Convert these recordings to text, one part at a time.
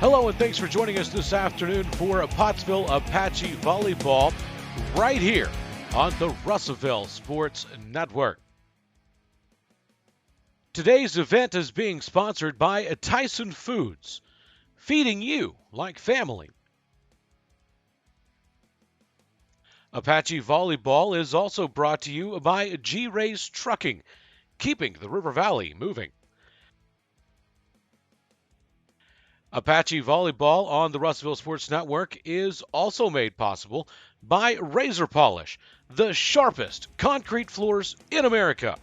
Hello and thanks for joining us this afternoon for Pottsville Apache Volleyball right here on the Russellville Sports Network. Today's event is being sponsored by Tyson Foods, feeding you like family. Apache Volleyball is also brought to you by G-Rays Trucking, keeping the River Valley moving. Apache Volleyball on the Russellville Sports Network is also made possible by Razor Polish, the sharpest concrete floors in America.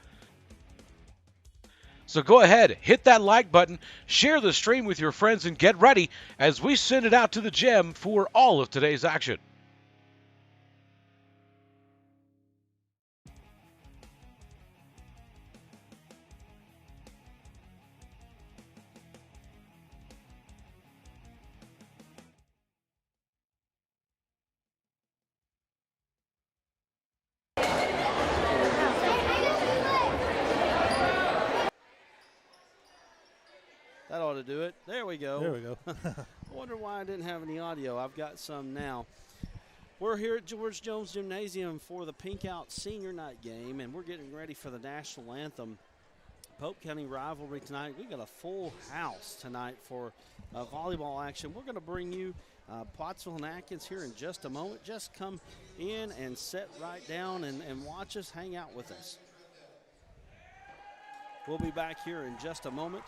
So go ahead, hit that like button, share the stream with your friends, and get ready as we send it out to the gym for all of today's action. That ought to do it. There we go. There we go. I wonder why I didn't have any audio. I've got some now. We're here at Jones Gymnasium for the Pink Out Senior Night game, and we're getting ready for the national anthem. Pope County Rivalry tonight. We got a full house tonight for volleyball action. We're going to bring you Pottsville and Atkins here in just a moment. Just come in and sit right down and watch us, hang out with us. We'll be back here in just a moment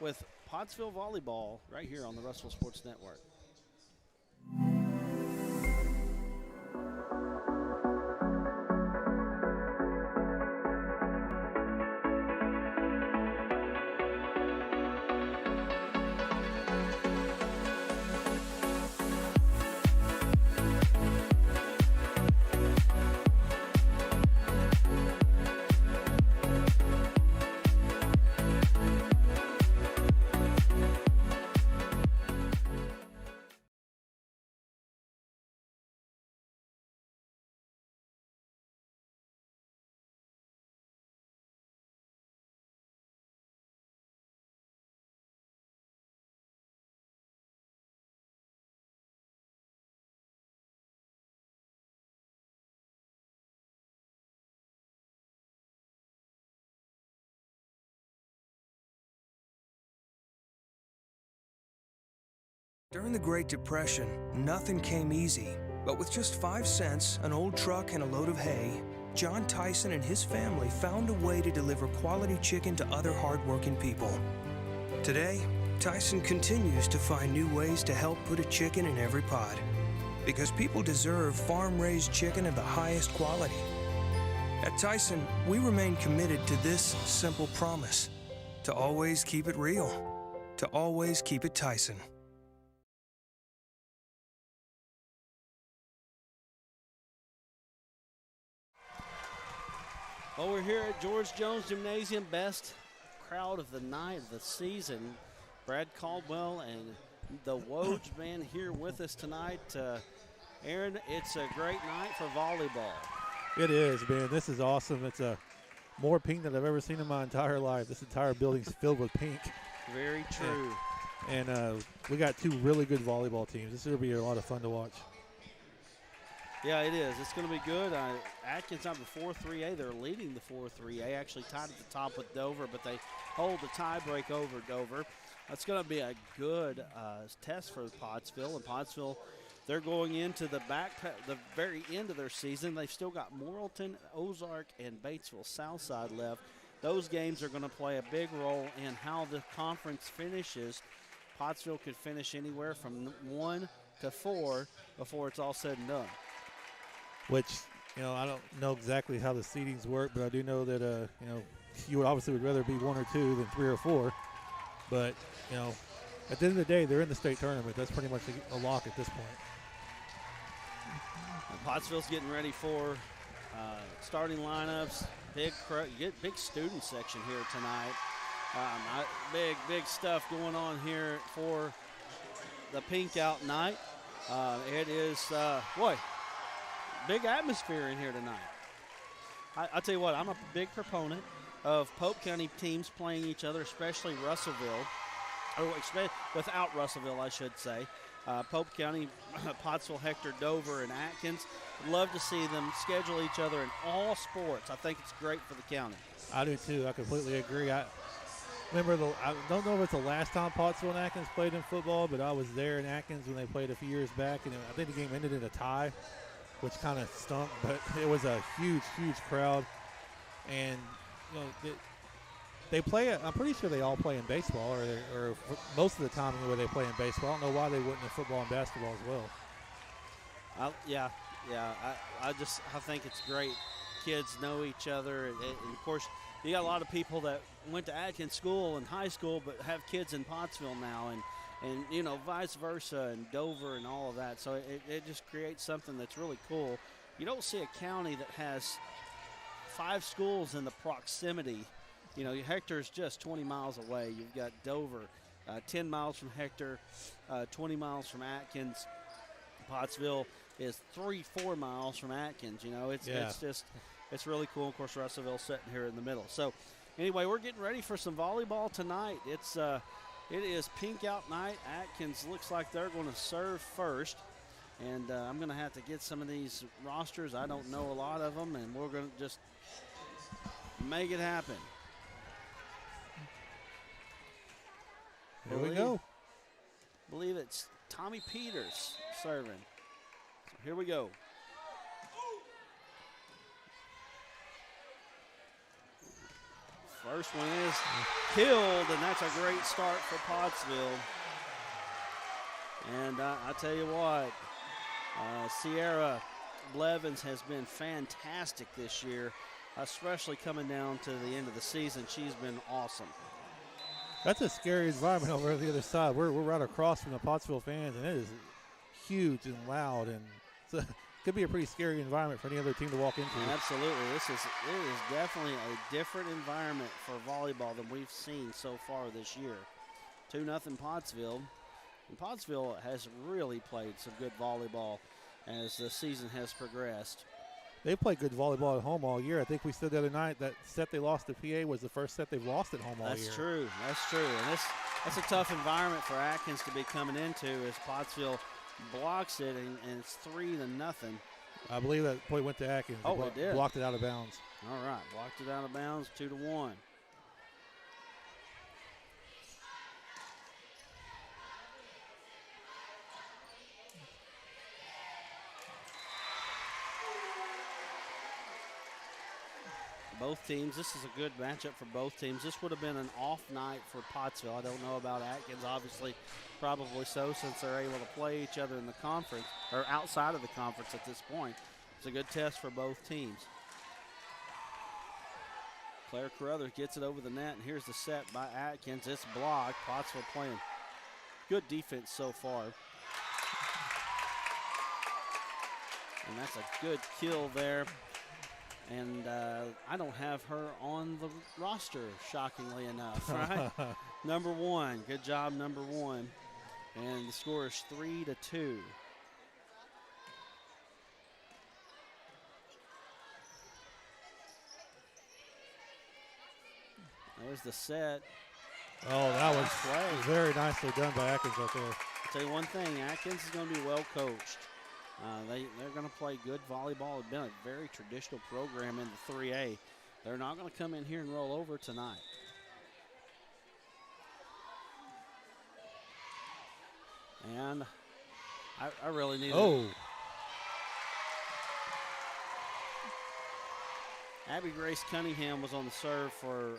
with Pottsville Volleyball right here on the Russellville Sports Network. During the Great Depression, nothing came easy. But with just 5 cents, an old truck, and a load of hay, John Tyson and his family found a way to deliver quality chicken to other hardworking people. Today, Tyson continues to find new ways to help put a chicken in every pot. Because people deserve farm-raised chicken of the highest quality. At Tyson, we remain committed to this simple promise: to always keep it real, to always keep it Tyson. Well, we're here at George Jones Gymnasium, best crowd of the night of the season. Brad Caldwell and the Woj band here with us tonight. Aaron, it's a great night for volleyball. It is, man. This is awesome. It's more pink than I've ever seen in my entire life. This entire building's filled with pink. Very true. And we got two really good volleyball teams. This is going to be a lot of fun to watch. Yeah, it is. It's going to be good. Atkins on the 4-3A. They're leading the 4-3A. Actually tied at the top with Dover, but they hold the tie break over Dover. That's going to be a good test for Pottsville. And Pottsville, they're going into the very end of their season. They've still got Morrilton, Ozark, and Batesville Southside left. Those games are going to play a big role in how the conference finishes. Pottsville could finish anywhere from 1 to 4 before it's all said and done. Which, I don't know exactly how the seedings work, but I do know that, you would obviously would rather be 1 or 2 than 3 or 4. But, at the end of the day, they're in the state tournament. That's pretty much a lock at this point. Pottsville's getting ready for starting lineups. Big student section here tonight. Big stuff going on here for the Pink Out night. It is, big atmosphere in here tonight. I'll tell you what, I'm a big proponent of Pope County teams playing each other, especially Russellville. without Russellville, I should say. Pope County, Pottsville, Hector, Dover, and Atkins. Love to see them schedule each other in all sports. I think it's great for the county. I do too. I completely agree. I don't know if it's the last time Pottsville and Atkins played in football, but I was there in Atkins when they played a few years back, and I think the game ended in a tie, which kind of stunk. But it was a huge, huge crowd, and they play. I'm pretty sure they all play in baseball, or most of the time anyway they play in baseball. I don't know why they wouldn't in football and basketball as well. I think it's great. Kids know each other, and of course, you got a lot of people that went to Atkins school in high school, but have kids in Pottsville now, and vice versa, and Dover and all of that. So it just creates something that's really cool. You don't see a county that has 5 schools in the proximity. Hector's just 20 miles away. You've got Dover, 10 miles from Hector, 20 miles from Atkins. Pottsville is 3-4 miles from Atkins. It's really cool. Of course, Russellville sitting here in the middle. So, anyway, we're getting ready for some volleyball tonight. It is pink out night. Atkins looks like they're going to serve first, and I'm going to have to get some of these rosters. I don't know a lot of them, and we're going to just make it happen. Here we go. I believe it's Tommy Peters serving. So here we go. First one is killed, and that's a great start for Pottsville. And I tell you what, Sierra Blevins has been fantastic this year, especially coming down to the end of the season. She's been awesome. That's a scary environment over on the other side. We're right across from the Pottsville fans, and it is huge and loud, and it could be a pretty scary environment for any other team to walk into. Absolutely. It is definitely a different environment for volleyball than we've seen so far this year. 2-0 Pottsville. And Pottsville has really played some good volleyball as the season has progressed. They played good volleyball at home all year. I think we said the other night that set they lost to PA was the first set they've lost at home all year. That's true. And that's a tough environment for Atkins to be coming into as Pottsville blocks it, and it's 3-0. I believe that point went to Atkins. It did. Blocked it out of bounds. All right, blocked it out of bounds, 2-1. Both teams, this is a good matchup for both teams. This would have been an off night for Pottsville. I don't know about Atkins, obviously, probably so, since they're able to play each other in the conference, or outside of the conference at this point. It's a good test for both teams. Claire Carruthers gets it over the net, and here's the set by Atkins. It's blocked. Pottsville playing good defense so far. And that's a good kill there. And I don't have her on the roster, shockingly enough, right? Number 1. Good job, number 1. And the score is 3-2. There's the set. Oh, that was very nicely done by Atkins right there. I'll tell you one thing, Atkins is going to be well coached. They're going to play good volleyball. It's been a very traditional program in the 3A. They're not going to come in here and roll over tonight. And I really need Abby Grace Cunningham was on the serve for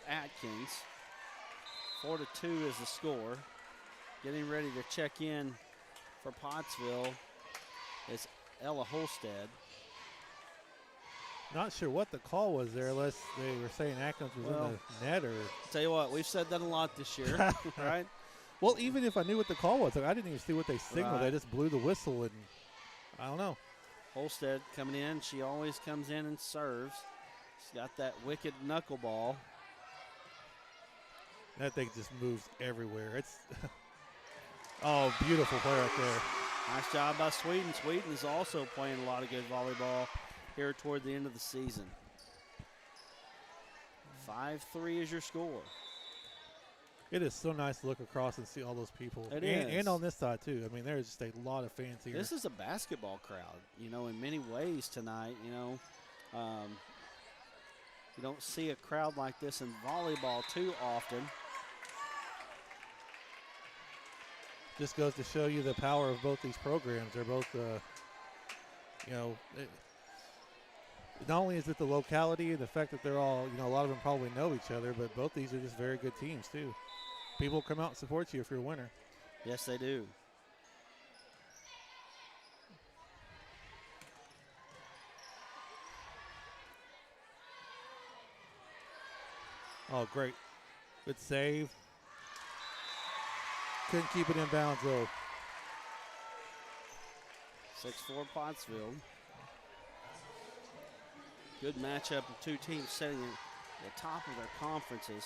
Atkins. 4-2 is the score. Getting ready to check in for Pottsville is Ella Holstead. Not sure what the call was there, unless they were saying Atkins was in the net. Or tell you what, we've said that a lot this year, right? Well, even if I knew what the call was, I didn't even see what they signaled. Right. They just blew the whistle, and I don't know. Holstead coming in. She always comes in and serves. She's got that wicked knuckleball. That thing just moves everywhere. It's oh, beautiful play right there. Nice job by Sweden. Sweden is also playing a lot of good volleyball here toward the end of the season. 5-3 is your score. It is so nice to look across and see all those people. It is. And on this side, too. I mean, there's just a lot of fans here. This is a basketball crowd, you know, in many ways tonight, you know. You don't see a crowd like this in volleyball too often. Just goes to show you the power of both these programs. They're both, you know, not only is it the locality and the fact that they're all, you know, a lot of them probably know each other, but both these are just very good teams, too. People come out and support you if you're a winner. Yes, they do. Oh, great. Good save. Couldn't keep it in bounds, though. 6-4 Pottsville. Good matchup of two teams sitting at the top of their conferences.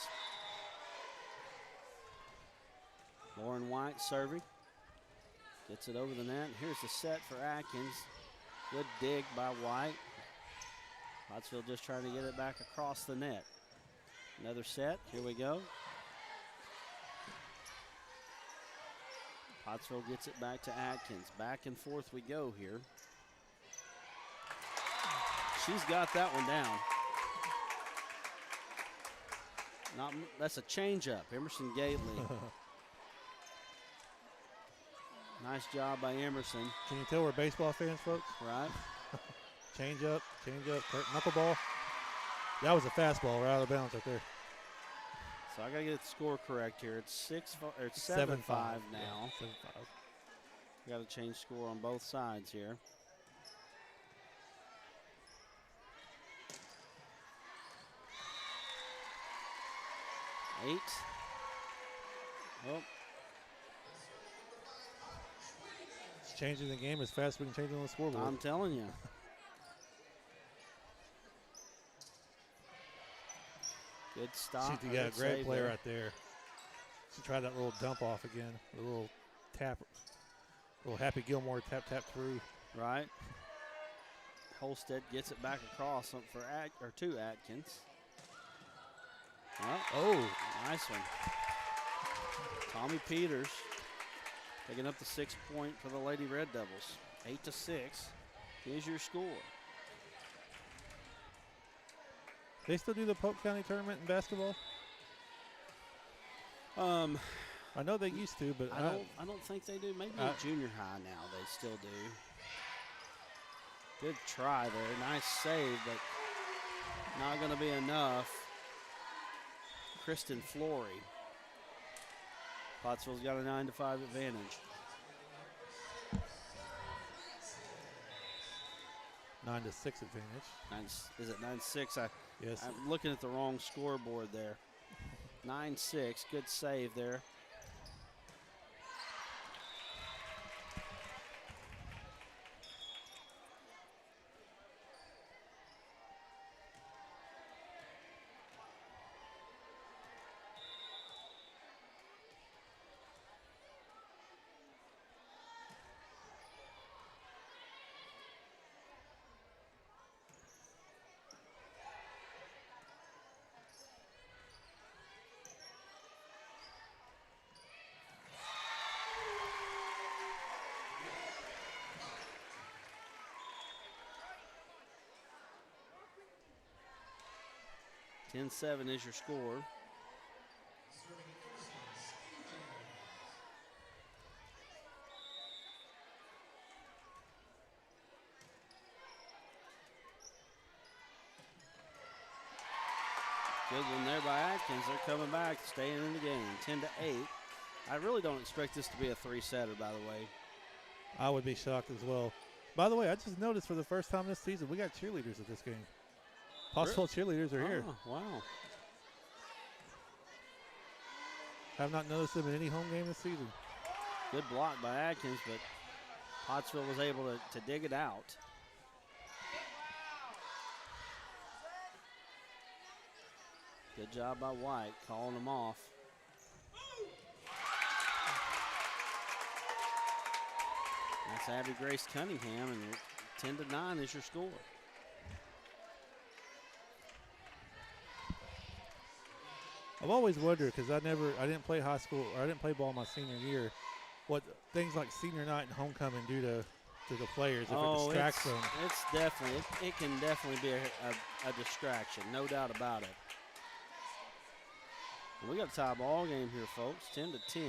Lauren White serving. Gets it over the net. Here's the set for Atkins. Good dig by White. Pottsville just trying to get it back across the net. Another set. Here we go. Pottsville gets it back to Atkins. Back and forth we go here. She's got that one down. That's a change-up. Emerson Gately. Nice job by Emerson. Can you tell we're baseball fans, folks? Right. Change up, knuckleball. That was a fastball right out of bounds right there. So I got to get the score correct here. It's 7-5 now. 7-5. We got to change score on both sides here. Eight. Oh. It's changing the game as fast as we can change it on the scoreboard. I'm telling you. Good stop. She got a great play right there. She tried that little dump off again. A little tap. A little Happy Gilmore tap through. Right. Holstead gets it back across to Atkins. Oh, nice one. Tommy Peters picking up the 6 point for the Lady Red Devils. 8-6 is your score. They still do the Polk County tournament in basketball? I know they used to, but I don't think they do. Maybe in junior high now they still do. Good try there. Nice save, but not going to be enough. Kristen Flory. Pottsville's got a 9-5 advantage. 9-6 advantage. Is it 9-6? Yes. I'm looking at the wrong scoreboard there. 9-6. Good save there. Ten 7 is your score. Good one there by Atkins. They're coming back, staying in the game. 10-8. I really don't expect this to be a three-setter, by the way. I would be shocked as well. By the way, I just noticed for the first time this season, we got cheerleaders at this game. Pottsville cheerleaders are here. Wow. Have not noticed them in any home game this season. Good block by Atkins, but Pottsville was able to dig it out. Good job by White, calling them off. That's Abby Grace Cunningham, and 10-9 is your score. I've always wondered, because I didn't play high school, or I didn't play ball my senior year, what things like senior night and homecoming do to the players, if it distracts them. It's definitely, it can definitely be a distraction, no doubt about it. We got a tie ball game here, folks, 10-10.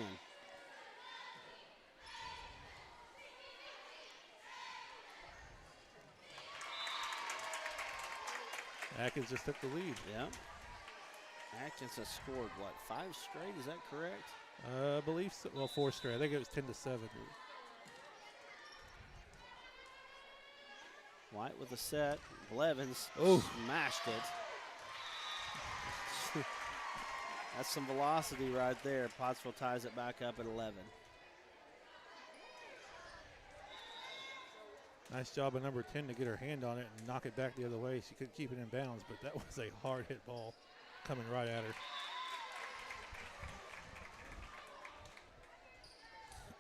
Atkins just took the lead. Yeah. Atkins has scored, what, 5 straight? Is that correct? I believe so. Well, 4 straight. I think it was 10-7. White with the set. Blevins smashed it. That's some velocity right there. Pottsville ties it back up at 11. Nice job of number 10 to get her hand on it and knock it back the other way. She couldn't keep it in bounds, but that was a hard hit ball coming right at her.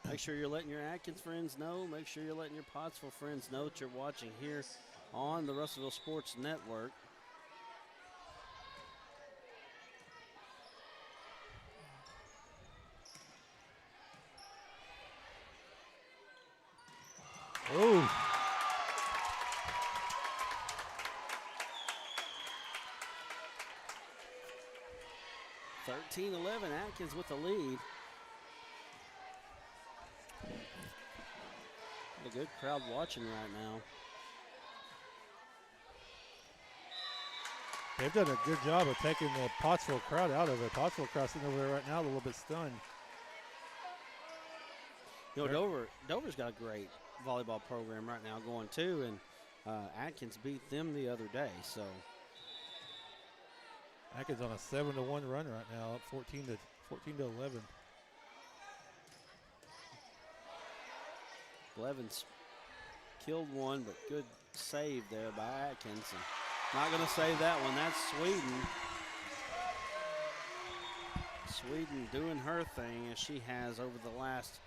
Make sure you're letting your Atkins friends know. Make sure you're letting your Pottsville friends know that you're watching here on the Russellville Sports Network. Oh. $13-11, Atkins with the lead. A good crowd watching right now. They've done a good job of taking the Pottsville crowd out of it. Pottsville crowd sitting over there right now a little bit stunned. You know, Dover's got a great volleyball program right now going too, and Atkins beat them the other day. So Atkins on a 7-1 run right now, up 14-11. Blevins killed one, but good save there by Atkins. And not going to save that one. That's Sweden. Sweden doing her thing as she has over the last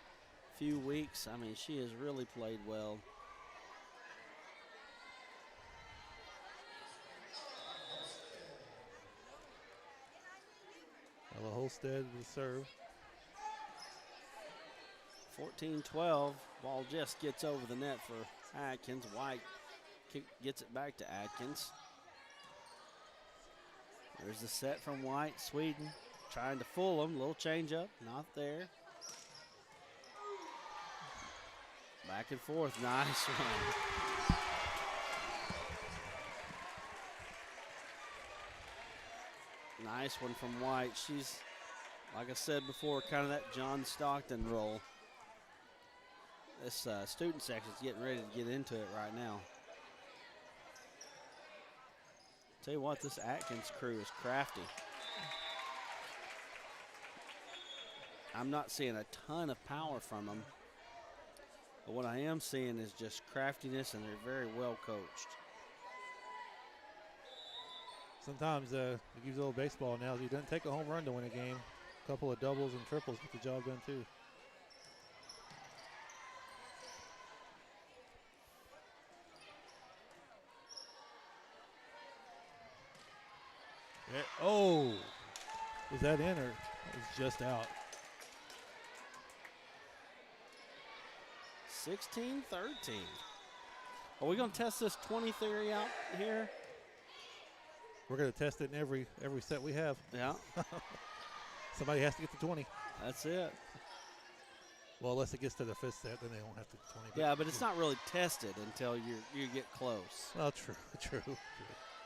few weeks. I mean, she has really played well. Ella Holstead will serve. 14-12. Ball just gets over the net for Atkins. White gets it back to Atkins. There's the set from White. Sweden trying to fool him. Little change up. Not there. Back and forth. Nice one. Nice one from White. She's, like I said before, kind of that John Stockton role. This student section's getting ready to get into it right now. Tell you what, this Atkins crew is crafty. I'm not seeing a ton of power from them, but what I am seeing is just craftiness, and they're very well coached. Sometimes, to use a little baseball analogy, it doesn't take a home run to win a game. A couple of doubles and triples get the job done too. Yeah. Oh, was that in or it was just out? 16-13. Are we going to test this 20 theory out here? We're going to test it in every set we have. Yeah. Somebody has to get to 20. That's it. Well, unless it gets to the 5th set, then they won't have to get to 20. Yeah, but it's not really tested until you get close. Well, true.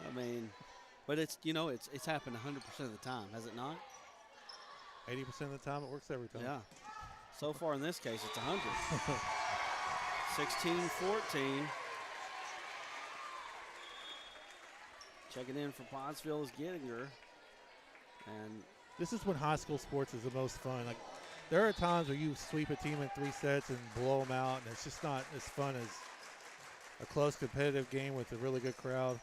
I mean, but it's, you know, it's happened 100% of the time, has it not? 80% of the time, it works every time. Yeah. So far in this case, it's 100. 16-14. Checking in for Pottsville is Gettinger. And this is when high school sports is the most fun. Like, there are times where you sweep a team in 3 sets and blow them out, and it's just not as fun as a close competitive game with a really good crowd.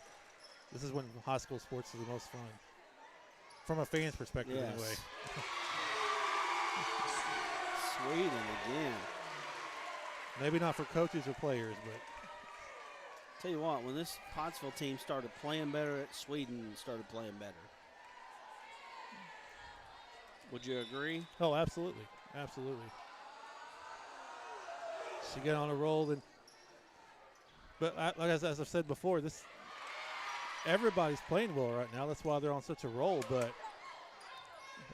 This is when high school sports is the most fun. From a fan's perspective, yes. Anyway. Sweden again. Maybe not for coaches or players, but tell you what, when this Pottsville team started playing better, Sweden started playing better. Would you agree? Oh, absolutely. Absolutely. She got on a roll. But as I've said before, everybody's playing well right now. That's why they're on such a roll. But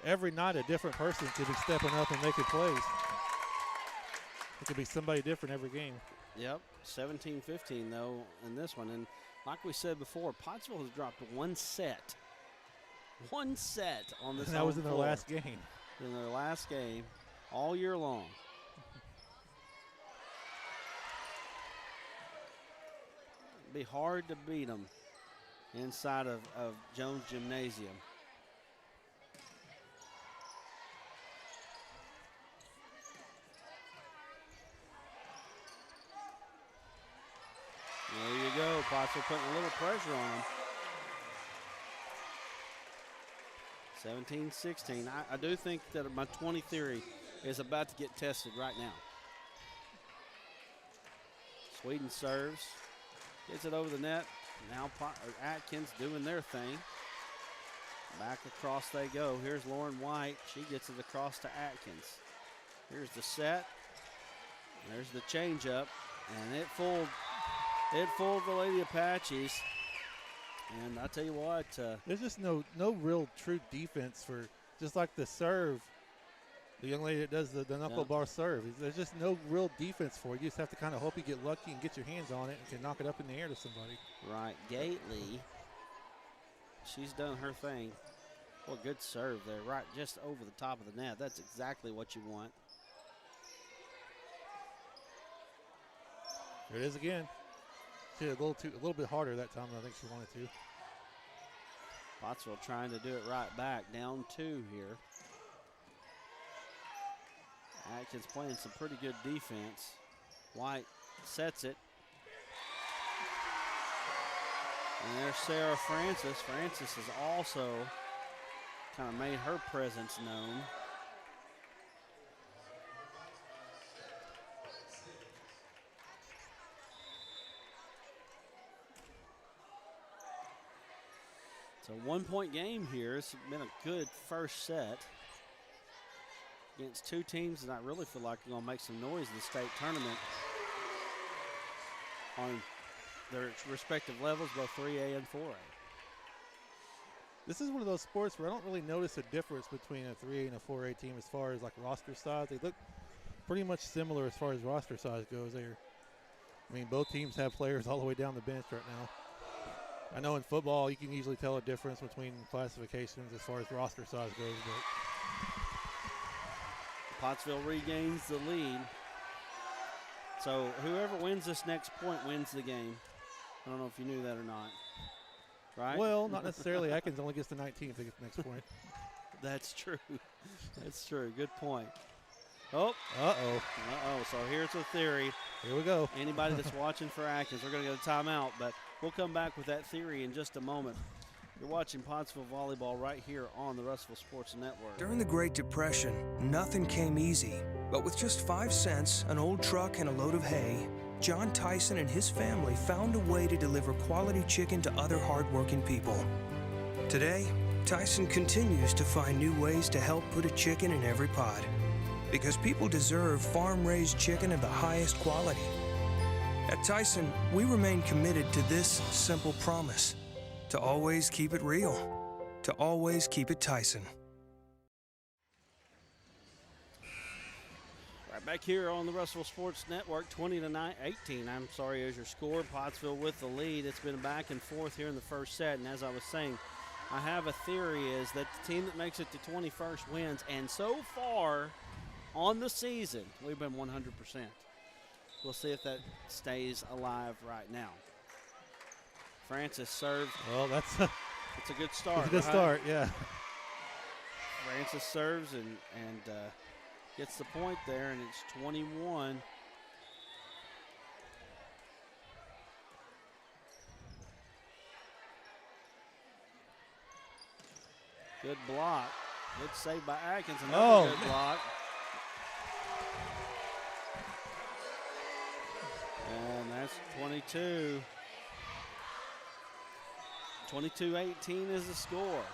every night a different person could be stepping up and making plays. It could be somebody different every game. Yep, 17-15 though in this one. And like we said before, Pottsville has dropped one set. One set on this. And that was in their last game. In their last game all year long. It'd be hard to beat them inside of Jones Gymnasium. There you go. Pottsville putting a little pressure on them. 17-16. I do think that my 20 theory is about to get tested right now. Sweden serves. Gets it over the net. Now Atkins doing their thing. Back across they go. Here's Lauren White. She gets it across to Atkins. Here's the set. There's the changeup. And it fooled the Lady Apaches. And I tell you what. There's just no real true defense for just like the serve. The young lady that does the knuckle bar serve. There's just no real defense for it. You just have to kind of hope you get lucky and get your hands on it and can knock it up in the air to somebody. Right. Gately. She's done her thing. Well, good serve there. Right just over the top of the net. That's exactly what you want. There it is again. She hit a little bit harder that time than I think she wanted to. Pottsville trying to do it right back. Down 2 here. Atkins playing some pretty good defense. White sets it. And there's Sarah Francis. Francis has also kind of made her presence known. It's a 1-point game here. It's been a good first set against two teams that I really feel like are going to make some noise in the state tournament on their respective levels, both 3A and 4A. This is one of those sports where I don't really notice a difference between a 3A and a 4A team as far as like roster size. They look pretty much similar as far as roster size goes. Both teams have players all the way down the bench right now. I know in football you can usually tell a difference between classifications as far as roster size goes, but Pottsville regains the lead. So whoever wins this next point wins the game. I don't know if you knew that or not. Right? Well, not necessarily. Atkins only gets the 19th to get the next point. That's true. That's true. Good point. Oh. Uh-oh. Uh-oh. So here's a theory. Here we go. Anybody that's watching for Atkins, they're going to get a timeout, but we'll come back with that theory in just a moment. You're watching Pottsville Volleyball right here on the Russellville Sports Network. During the Great Depression, nothing came easy. But with just 5 cents, an old truck, and a load of hay, John Tyson and his family found a way to deliver quality chicken to other hardworking people. Today, Tyson continues to find new ways to help put a chicken in every pot. Because people deserve farm-raised chicken of the highest quality. At Tyson, we remain committed to this simple promise: to always keep it real, to always keep it Tyson. Right back here on the Russellville Sports Network, 20-18. I'm sorry, is your score. Pottsville with the lead. It's been back and forth here in the first set, and as I was saying, I have a theory is that the team that makes it to 21st wins, and so far on the season, we've been 100%. We'll see if that stays alive right now. Francis serves. Well, it's a good start. It's a good start, yeah. Francis serves and gets the point there, and it's 21. Good block. Good save by Atkins. Another good block. And that's 22. 22-18 is the score.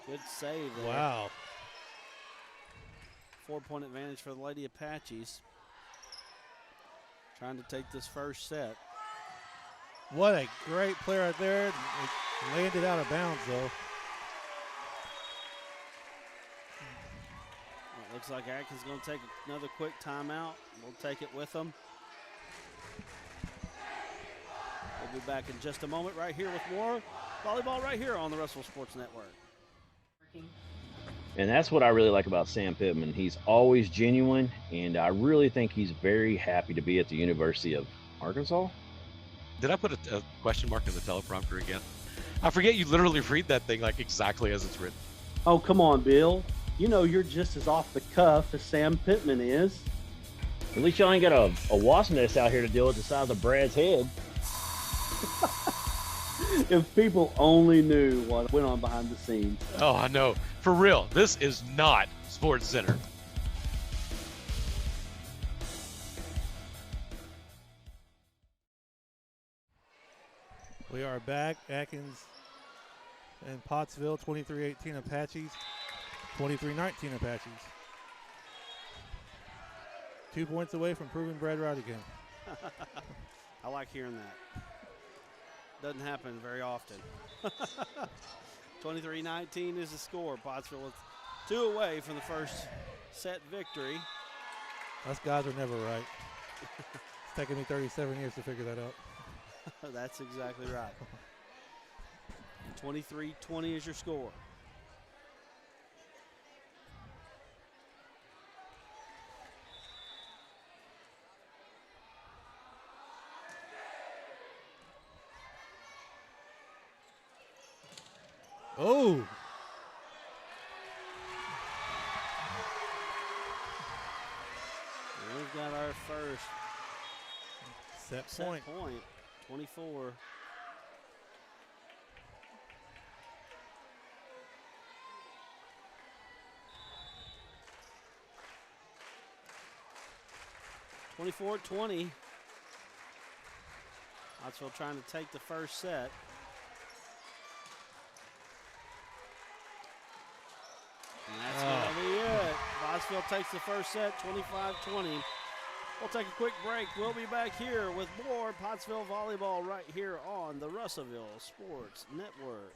Good save there. Wow. 4-point advantage for the Lady Apaches. Trying to take this first set. What a great play right there. It landed out of bounds, though. Well, it looks like Atkins is going to take another quick timeout. We'll take it with them. We'll be back in just a moment right here with more volleyball right here on the Russell Sports Network. And that's what I really like about Sam Pittman. He's always genuine, and I really think he's very happy to be at the University of Arkansas. Did I put a question mark in the teleprompter again? I forget you literally read that thing like exactly as it's written. Oh, come on, Bill. You know you're just as off the cuff as Sam Pittman is. At least y'all ain't got a wasp nest out here to deal with the size of Brad's head. If people only knew what went on behind the scenes. Oh, I know. For real, this is not Sports Center. We are back. Atkins and Pottsville, 23-18 Apaches, 23-19 Apaches. 2 points away from proving Brad right again. I like hearing that. Doesn't happen very often. 23-19 is the score. Pottsville is 2 away from the first set victory. Us guys are never right. It's taken me 37 years to figure that out. That's exactly right. 23-20 is your score. Oh! We've got our first Set point. 24. (24-20). Pottsville trying to take the first set. And that's going to be it. Pottsville takes the first set, 25-20. We'll take a quick break. We'll be back here with more Pottsville volleyball right here on the Russellville Sports Network.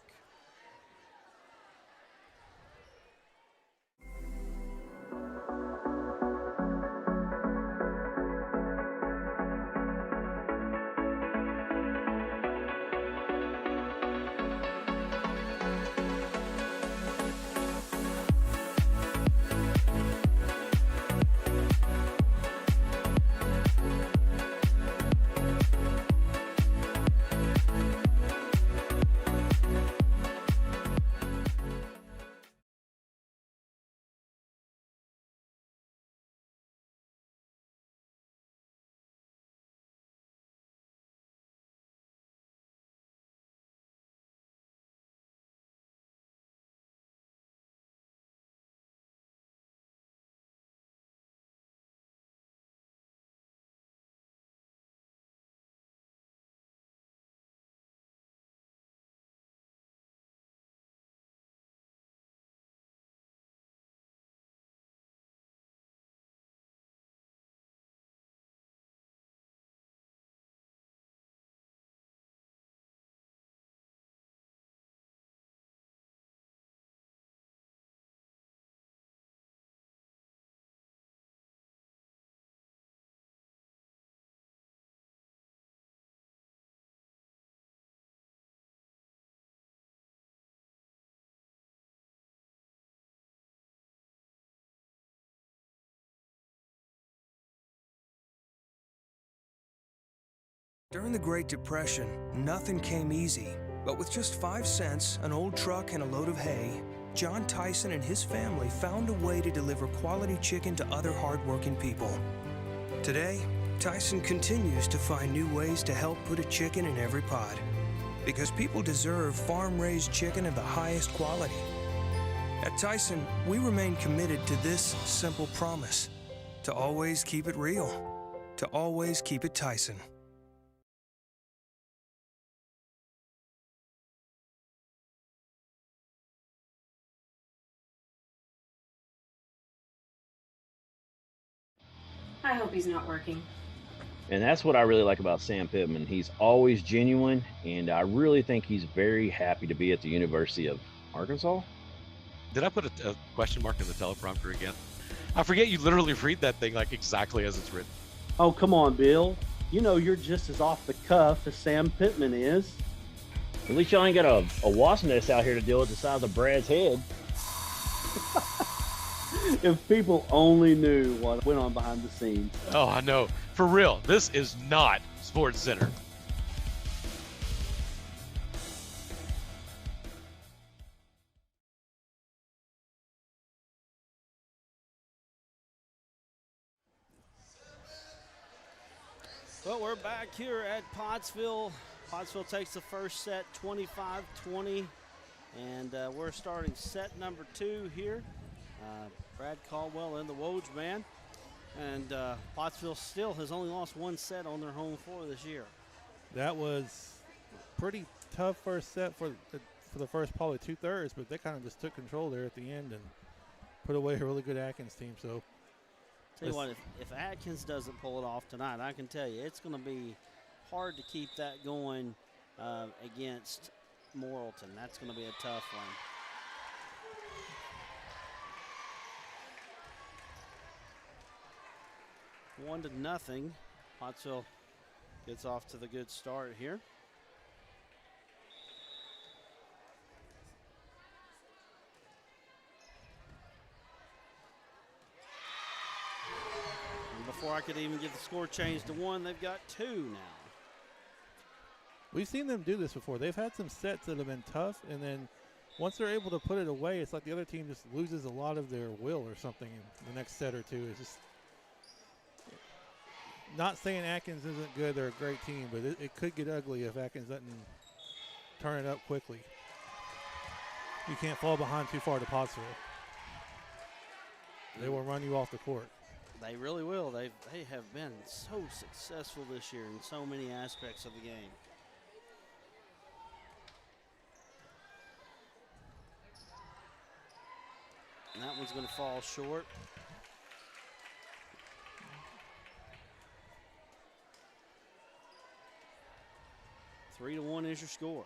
During the Great Depression, nothing came easy. But with just 5 cents, an old truck, and a load of hay, John Tyson and his family found a way to deliver quality chicken to other hardworking people. Today, Tyson continues to find new ways to help put a chicken in every pot. Because people deserve farm-raised chicken of the highest quality. At Tyson, we remain committed to this simple promise: to always keep it real, to always keep it Tyson. I hope he's not working. And that's what I really like about Sam Pittman. He's always genuine, and I really think he's very happy to be at the University of Arkansas. Did I put a question mark in the teleprompter again? I forget you literally read that thing like exactly as it's written. Oh, come on, Bill. You know you're just as off the cuff as Sam Pittman is. At least y'all ain't got a wasp nest out here to deal with the size of Brad's head. If people only knew what went on behind the scenes. Oh, I know. For real, this is not Sports Center. Well, we're back here at Pottsville. Pottsville takes the first set 25-20, and we're starting set number 2 here. Brad Caldwell and the Woj band. And Pottsville still has only lost 1 set on their home floor this year. That was pretty tough first set for the first probably 2/3, but they kind of just took control there at the end and put away a really good Atkins team. So Tell you what, if Atkins doesn't pull it off tonight, I can tell you it's going to be hard to keep that going against Morrilton. That's going to be a tough one. 1-0. Pottsville gets off to the good start here. Before I could even get the score changed to 1, they've got 2 now. we've seen them do this before. They've had some sets that have been tough, and then once they're able to put it away, it's like the other team just loses a lot of their will or something in the next set or two. It's just not saying Atkins isn't good. They're a great team, but it could get ugly if Atkins doesn't turn it up quickly. You can't fall behind too far to Pottsville. They will run you off the court. They really will. They have been so successful this year in so many aspects of the game. And that one's going to fall short. Three to 1 is your score.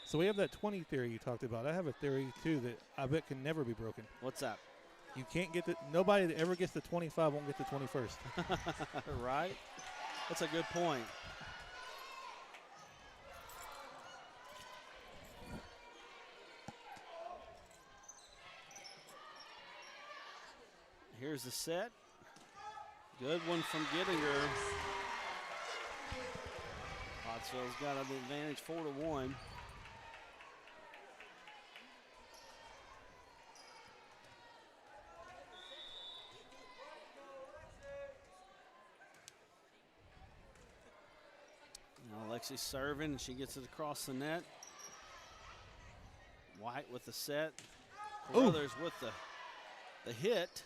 So we have that 20 theory you talked about. I have a theory, too, that I bet can never be broken. What's that? You can't get the – nobody that ever gets the 25 won't get the 21st. Right? That's a good point. Here's the set. Good one from Gittinger. Pottsville's got an advantage 4 to 1. Alexi's serving, and she gets it across the net. White with the set. Brothers with the hit,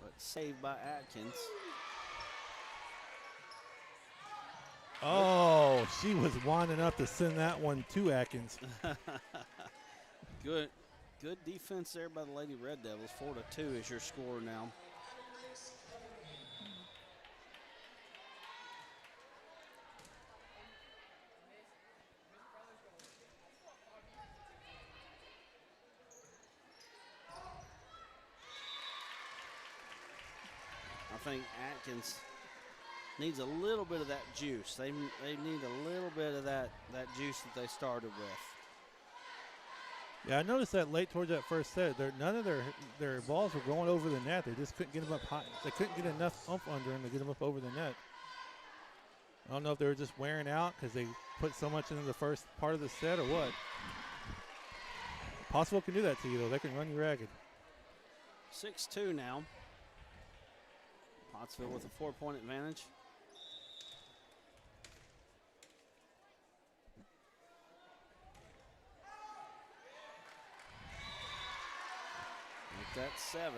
but saved by Atkins. Oh, she was winding up to send that one to Atkins. Good defense there by the Lady Red Devils. 4 to 2 is your score now. I think Atkins needs a little bit of that juice. They need a little bit of that juice that they started with. Yeah, I noticed that late towards that first set, none of their balls were going over the net. They just couldn't get them up high. They couldn't get enough oomph under them to get them up over the net. I don't know if they were just wearing out because they put so much into the first part of the set or what. Pottsville can do that to you, though. They can run you ragged. 6-2 now. Pottsville with a 4-point advantage. Make that 7.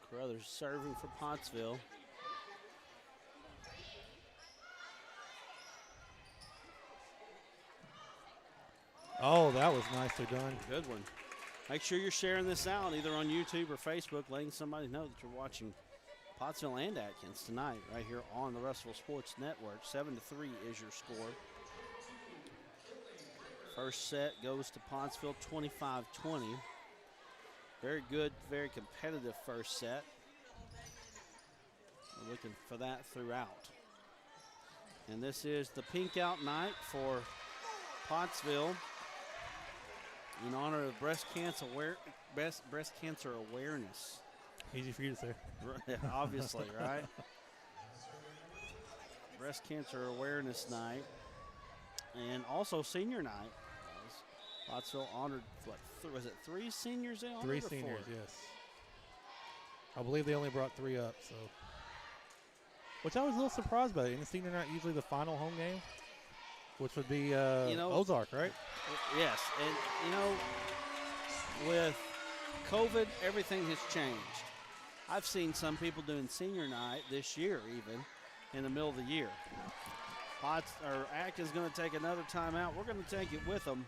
Carruthers serving for Pottsville. Oh, that was nicely done. Good one. Make sure you're sharing this out either on YouTube or Facebook, letting somebody know that you're watching Pottsville and Atkins tonight right here on the Russellville Sports Network. 7-3 is your score. First set goes to Pottsville, 25-20. Very good, very competitive first set. We're looking for that throughout. And this is the pink out night for Pottsville in honor of breast cancer awareness. Easy for you to say. Obviously, right? Breast Cancer Awareness Night. And also senior night. Pottsville honored, was it 3 seniors they honored? 3 seniors, yes. I believe they only brought 3 up, so. Which I was a little surprised by. In the senior night, usually the final home game, which would be Ozark, right? Yes, and with COVID, everything has changed. I've seen some people doing senior night this year, even in the middle of the year. Atkins going to take another timeout. We're going to take it with them.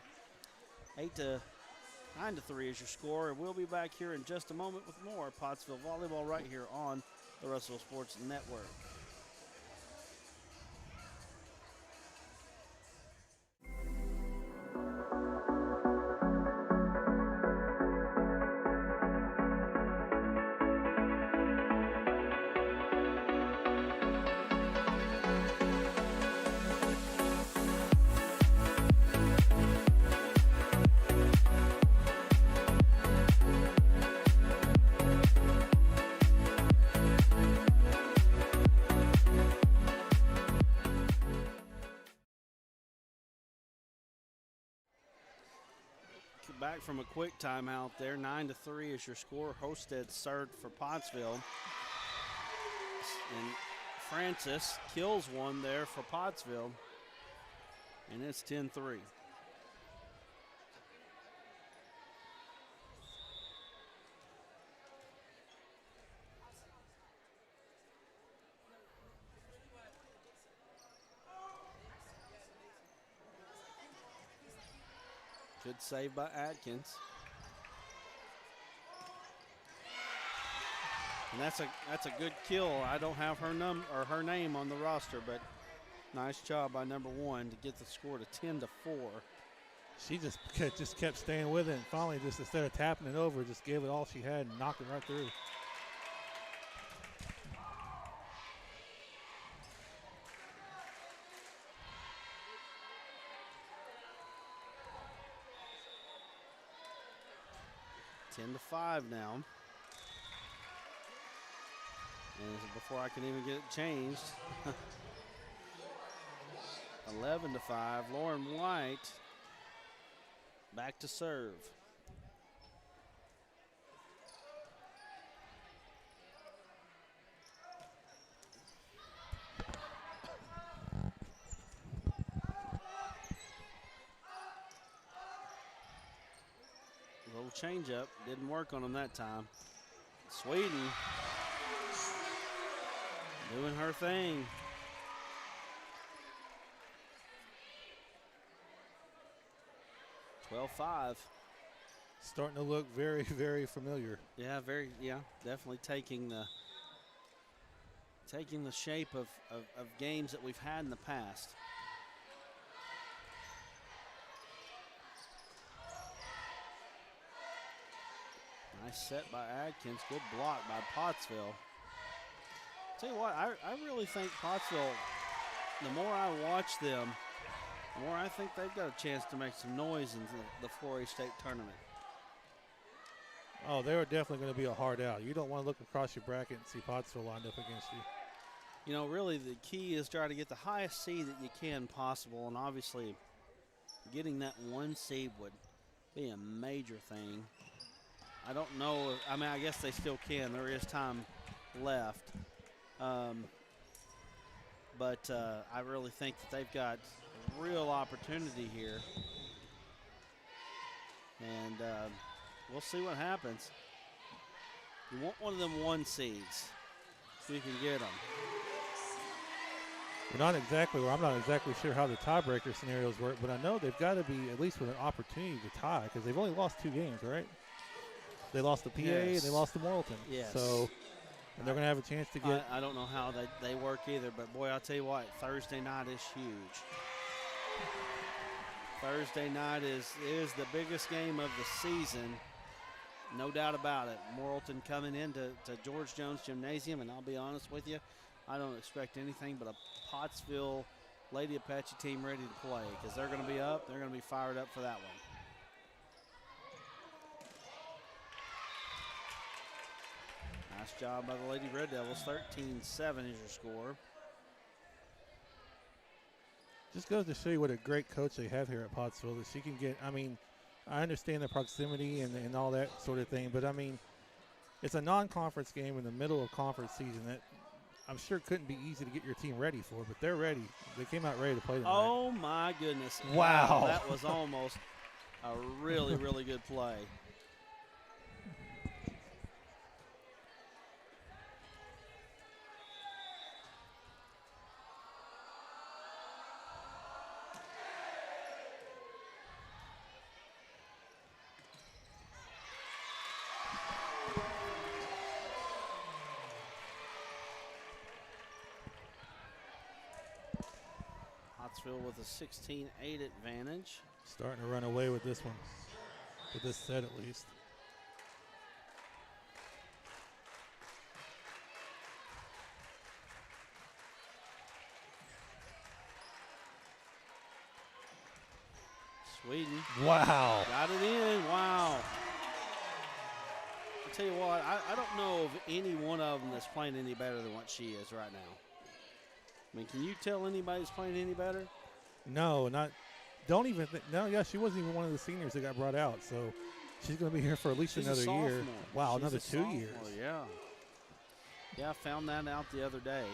9-3 is your score, and we'll be back here in just a moment with more Pottsville volleyball right here on the Russellville Sports Network. Back from a quick timeout there. 9-3 is your score. Hosted served for Pottsville. And Francis kills one there for Pottsville. And it's 10-3. Good save by Atkins. And that's a good kill. I don't have her name on the roster, but nice job by number 1 to get the score to 10-4. She just kept staying with it, and finally, just instead of tapping it over, just gave it all she had and knocked it right through. Ten to 5 now. And before I can even get it changed, 11-5. Lauren White back to serve. Little change up, didn't work on him that time. Sweden doing her thing. (12-5). Starting to look very, very familiar. Yeah, definitely taking the shape of games that we've had in the past. Nice set by Atkins. Good block by Pottsville. Tell you what, I really think Pottsville, the more I watch them, the more I think they've got a chance to make some noise in the 4A state tournament. Oh, they are definitely going to be a hard out. You don't want to look across your bracket and see Pottsville lined up against you. You know, really the key is try to get the highest seed that you can possible, and obviously getting that 1 seed would be a major thing. I don't know. I mean, I guess they still can. There is time left. But I really think that they've got a real opportunity here. And we'll see what happens. You want one of them 1 seeds so you can get them. I'm not exactly sure how the tiebreaker scenarios work, but I know they've got to be at least with an opportunity to tie because they've only lost 2 games, right? They lost to PA and they lost to Morrilton. Yes. So, and they're going to have a chance to get. I don't know how they work either, but boy, I'll tell you what, Thursday night is huge. Thursday night is the biggest game of the season, no doubt about it. Morrilton coming into George Jones Gymnasium, and I'll be honest with you, I don't expect anything but a Pottsville Lady Apache team ready to play because they're going to be up. They're going to be fired up for that one. Nice job by the Lady Red Devils. 13-7 is your score. Just goes to show you what a great coach they have here at Pottsville. That she can get. I mean, I understand the proximity and all that sort of thing, but I mean, it's a non-conference game in the middle of conference season that I'm sure couldn't be easy to get your team ready for, but they're ready. They came out ready to play tonight. Oh, my goodness. Wow. That was almost a really, really good play. Pottsville with a 16-8 advantage. Starting to run away with this one, with this set at least. Sweden. Wow. Got it in. Wow. I'll tell you what, I don't know of any one of them that's playing any better than what she is right now. I mean, can you tell anybody's playing any better? No, not. Don't even think. No, yeah, she wasn't even one of the seniors that got brought out. So she's going to be here for at least She's another year. Wow, She's another a 2 sophomore, years. Yeah. Yeah, I found that out the other day.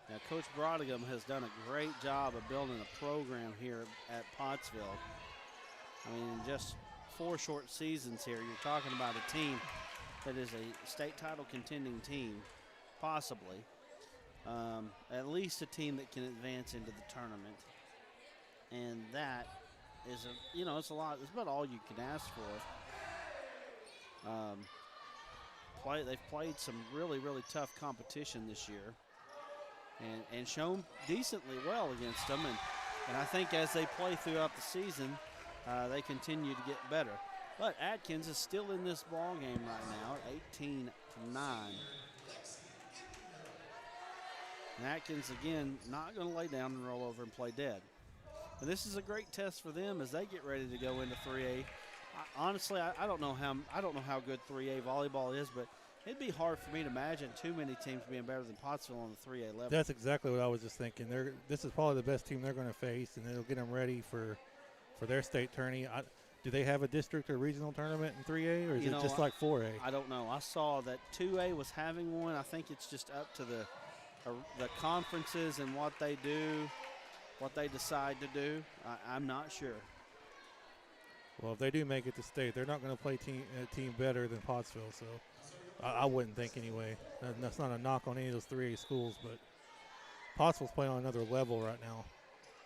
Now, Coach Brodigam has done a great job of building a program here at Pottsville. I mean, in just 4 short seasons here, you're talking about a team that is a state title contending team, possibly. At least a team that can advance into the tournament. And that is it's a lot. It's about all you can ask for. They've played some really, really tough competition this year. And shown decently well against them. And I think as they play throughout the season, they continue to get better. But Atkins is still in this ball game right now at 18-9. And Atkins, again, not going to lay down and roll over and play dead. And this is a great test for them as they get ready to go into 3A. Honestly, I don't know how good 3A volleyball is, but it'd be hard for me to imagine too many teams being better than Pottsville on the 3A level. That's exactly what I was just thinking. This is probably the best team they're going to face, and it'll get them ready for their state tourney. Do they have a district or regional tournament in 3A, or is it just like 4A? I don't know. I saw that 2A was having one. I think it's just up to the conferences and what they do, what they decide to do. I'm not sure. Well, if they do make it to state, they're not going to play a team better than Pottsville, so I wouldn't think anyway. That's not a knock on any of those 3A schools, but Pottsville's playing on another level right now.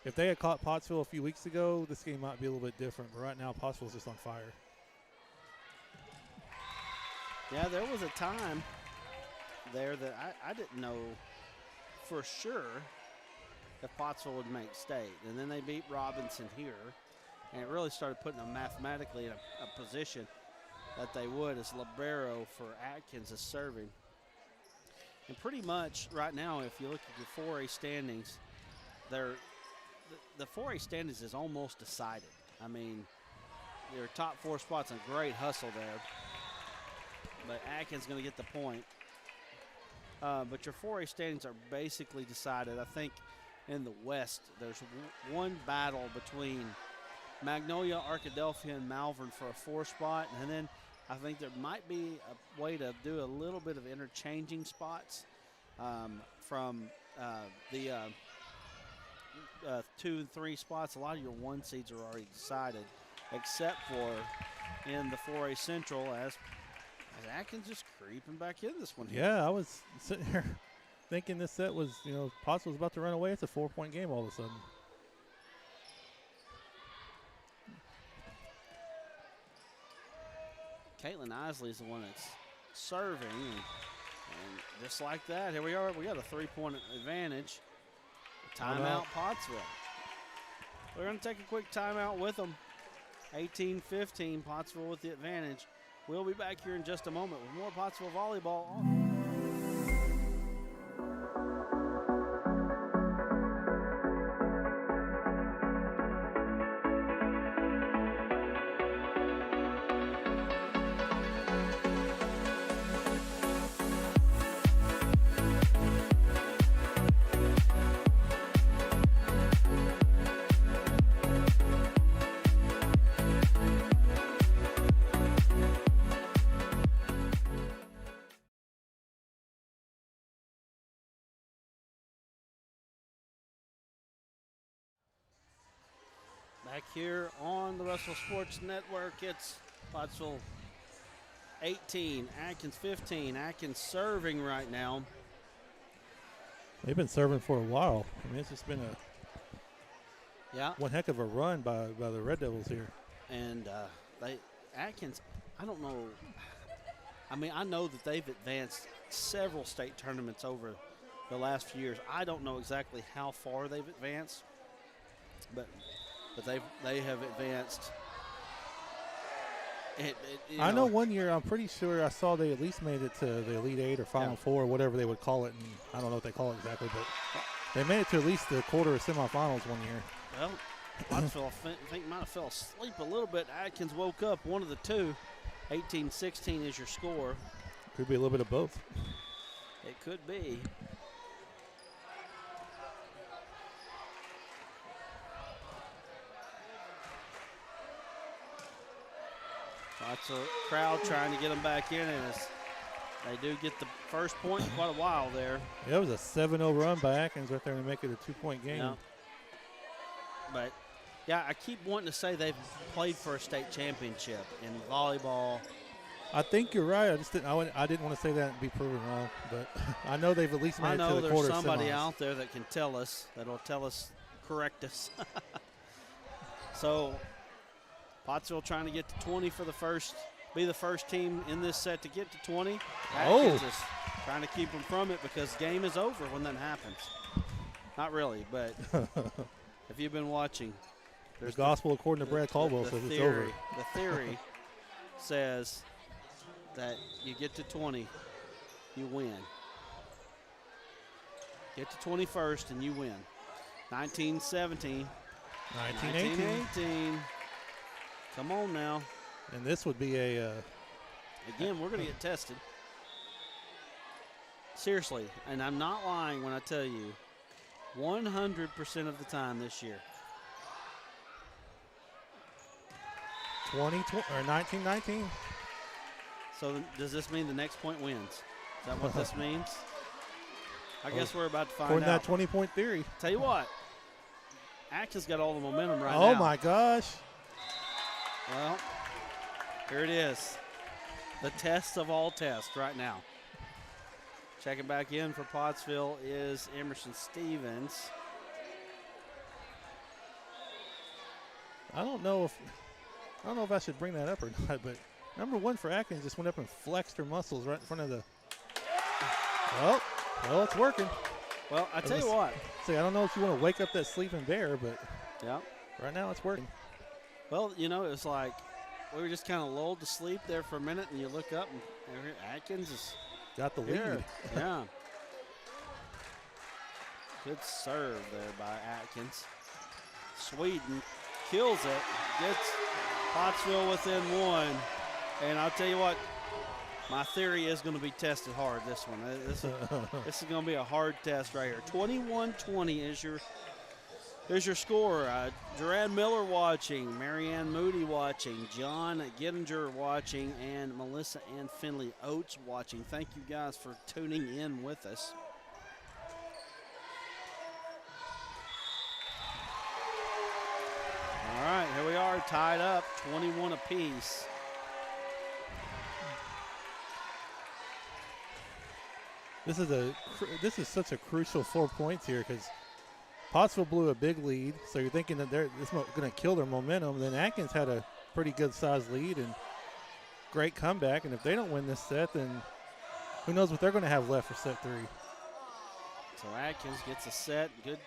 If they had caught Pottsville a few weeks ago, this game might be a little bit different, but right now Pottsville's just on fire. Yeah, there was a time there that I didn't know for sure if Pottsville would make state. And then they beat Robinson here, and it really started putting them mathematically in a position that they would as libero for Atkins as serving. And pretty much right now, if you look at your 4A standings, the 4A standings is almost decided. I mean, your top 4 spots, a great hustle there. But Atkins going to get the point. But your 4A standings are basically decided. I think in the West, there's one battle between Magnolia, Arkadelphia, and Malvern for a 4 spot. And then I think there might be a way to do a little bit of interchanging spots from the 2 and 3 spots. A lot of your 1 seeds are already decided, except for in the 4A Central, as Is Atkins just creeping back in this one? Yeah, I was sitting here thinking this set was, Pottsville's about to run away. It's a 4-point game all of a sudden. Caitlin Isley is the one that's serving, and just like that, here we are. We got a 3-point advantage. Timeout, Pottsville. We're going to take a quick timeout with them. 18-15, Pottsville with the advantage. We'll be back here in just a moment with more Pottsville volleyball on. Back here on the Russell Sports Network, it's Pottsville 18, Atkins 15. Atkins serving right now. They've been serving for a while. I mean, it's just been one heck of a run by the Red Devils here. And Atkins, I don't know. I mean, I know that they've advanced several state tournaments over the last few years. I don't know exactly how far they've advanced, but they have advanced. I know one year, I'm pretty sure I saw they at least made it to the Elite Eight or Final Four, or whatever they would call it. And I don't know what they call it exactly, but they made it to at least the quarter or semifinals one year. Well, Pottsville, I think, might have fell asleep a little bit. Atkins woke up, one of the two. 18-16 is your score. Could be a little bit of both. It could be. Lots of crowd trying to get them back in, and they do get the first point in quite a while there. Yeah, it was a 7-0 run by Atkins right there to make it a 2-point game. Yeah. But, yeah, I keep wanting to say they've played for a state championship in volleyball. I think you're right. I didn't want to say that and be proven wrong, but I know they've at least made it to the quarter. I know there's somebody out there that can tell us, correct us. So Pottsville trying to get to 20 for be the first team in this set to get to 20. Atkins is trying to keep them from it because game is over when that happens. Not really, but if you've been watching. The gospel according to Brad Caldwell says it's over. The theory says that you get to 20, you win. Get to 21st and you win. 19-17. 19-18. Come on now. And this would be again, we're going to get tested. Seriously, and I'm not lying when I tell you, 100% of the time this year. 19-19. So does this mean the next point wins? Is that what this means? I guess we're about to find out. According to that 20-point theory. Tell you what, Atkins got all the momentum right now. Oh, my gosh. Well, here it is. The test of all tests right now. Checking back in for Pottsville is Emerson Stevens. I don't know if I should bring that up or not, but number one for Atkins just went up and flexed her muscles right in front of the. Well, it's working. Well, I tell you what. See, I don't know if you want to wake up that sleeping bear, but yeah, right now it's working. Well, it was like we were just kind of lulled to sleep there for a minute, and you look up, and Atkins is got the lead. Here. Yeah. Good serve there by Atkins. Sweden kills it, gets Pottsville within one. And I'll tell you what, my theory is going to be tested hard, this one. This is going to be a hard test right here. 21-20 is your score. Duran Miller watching, Marianne Moody watching, John Gittinger watching, and Melissa Ann Finley Oates watching. Thank you guys for tuning in with us. All right, here we are, tied up, 21 apiece. This is such a crucial 4 points here because Pottsville blew a big lead, so you're thinking that this is going to kill their momentum. Then Atkins had a pretty good sized lead and great comeback, and if they don't win this set, then who knows what they're going to have left for set 3. So Atkins gets a set. Good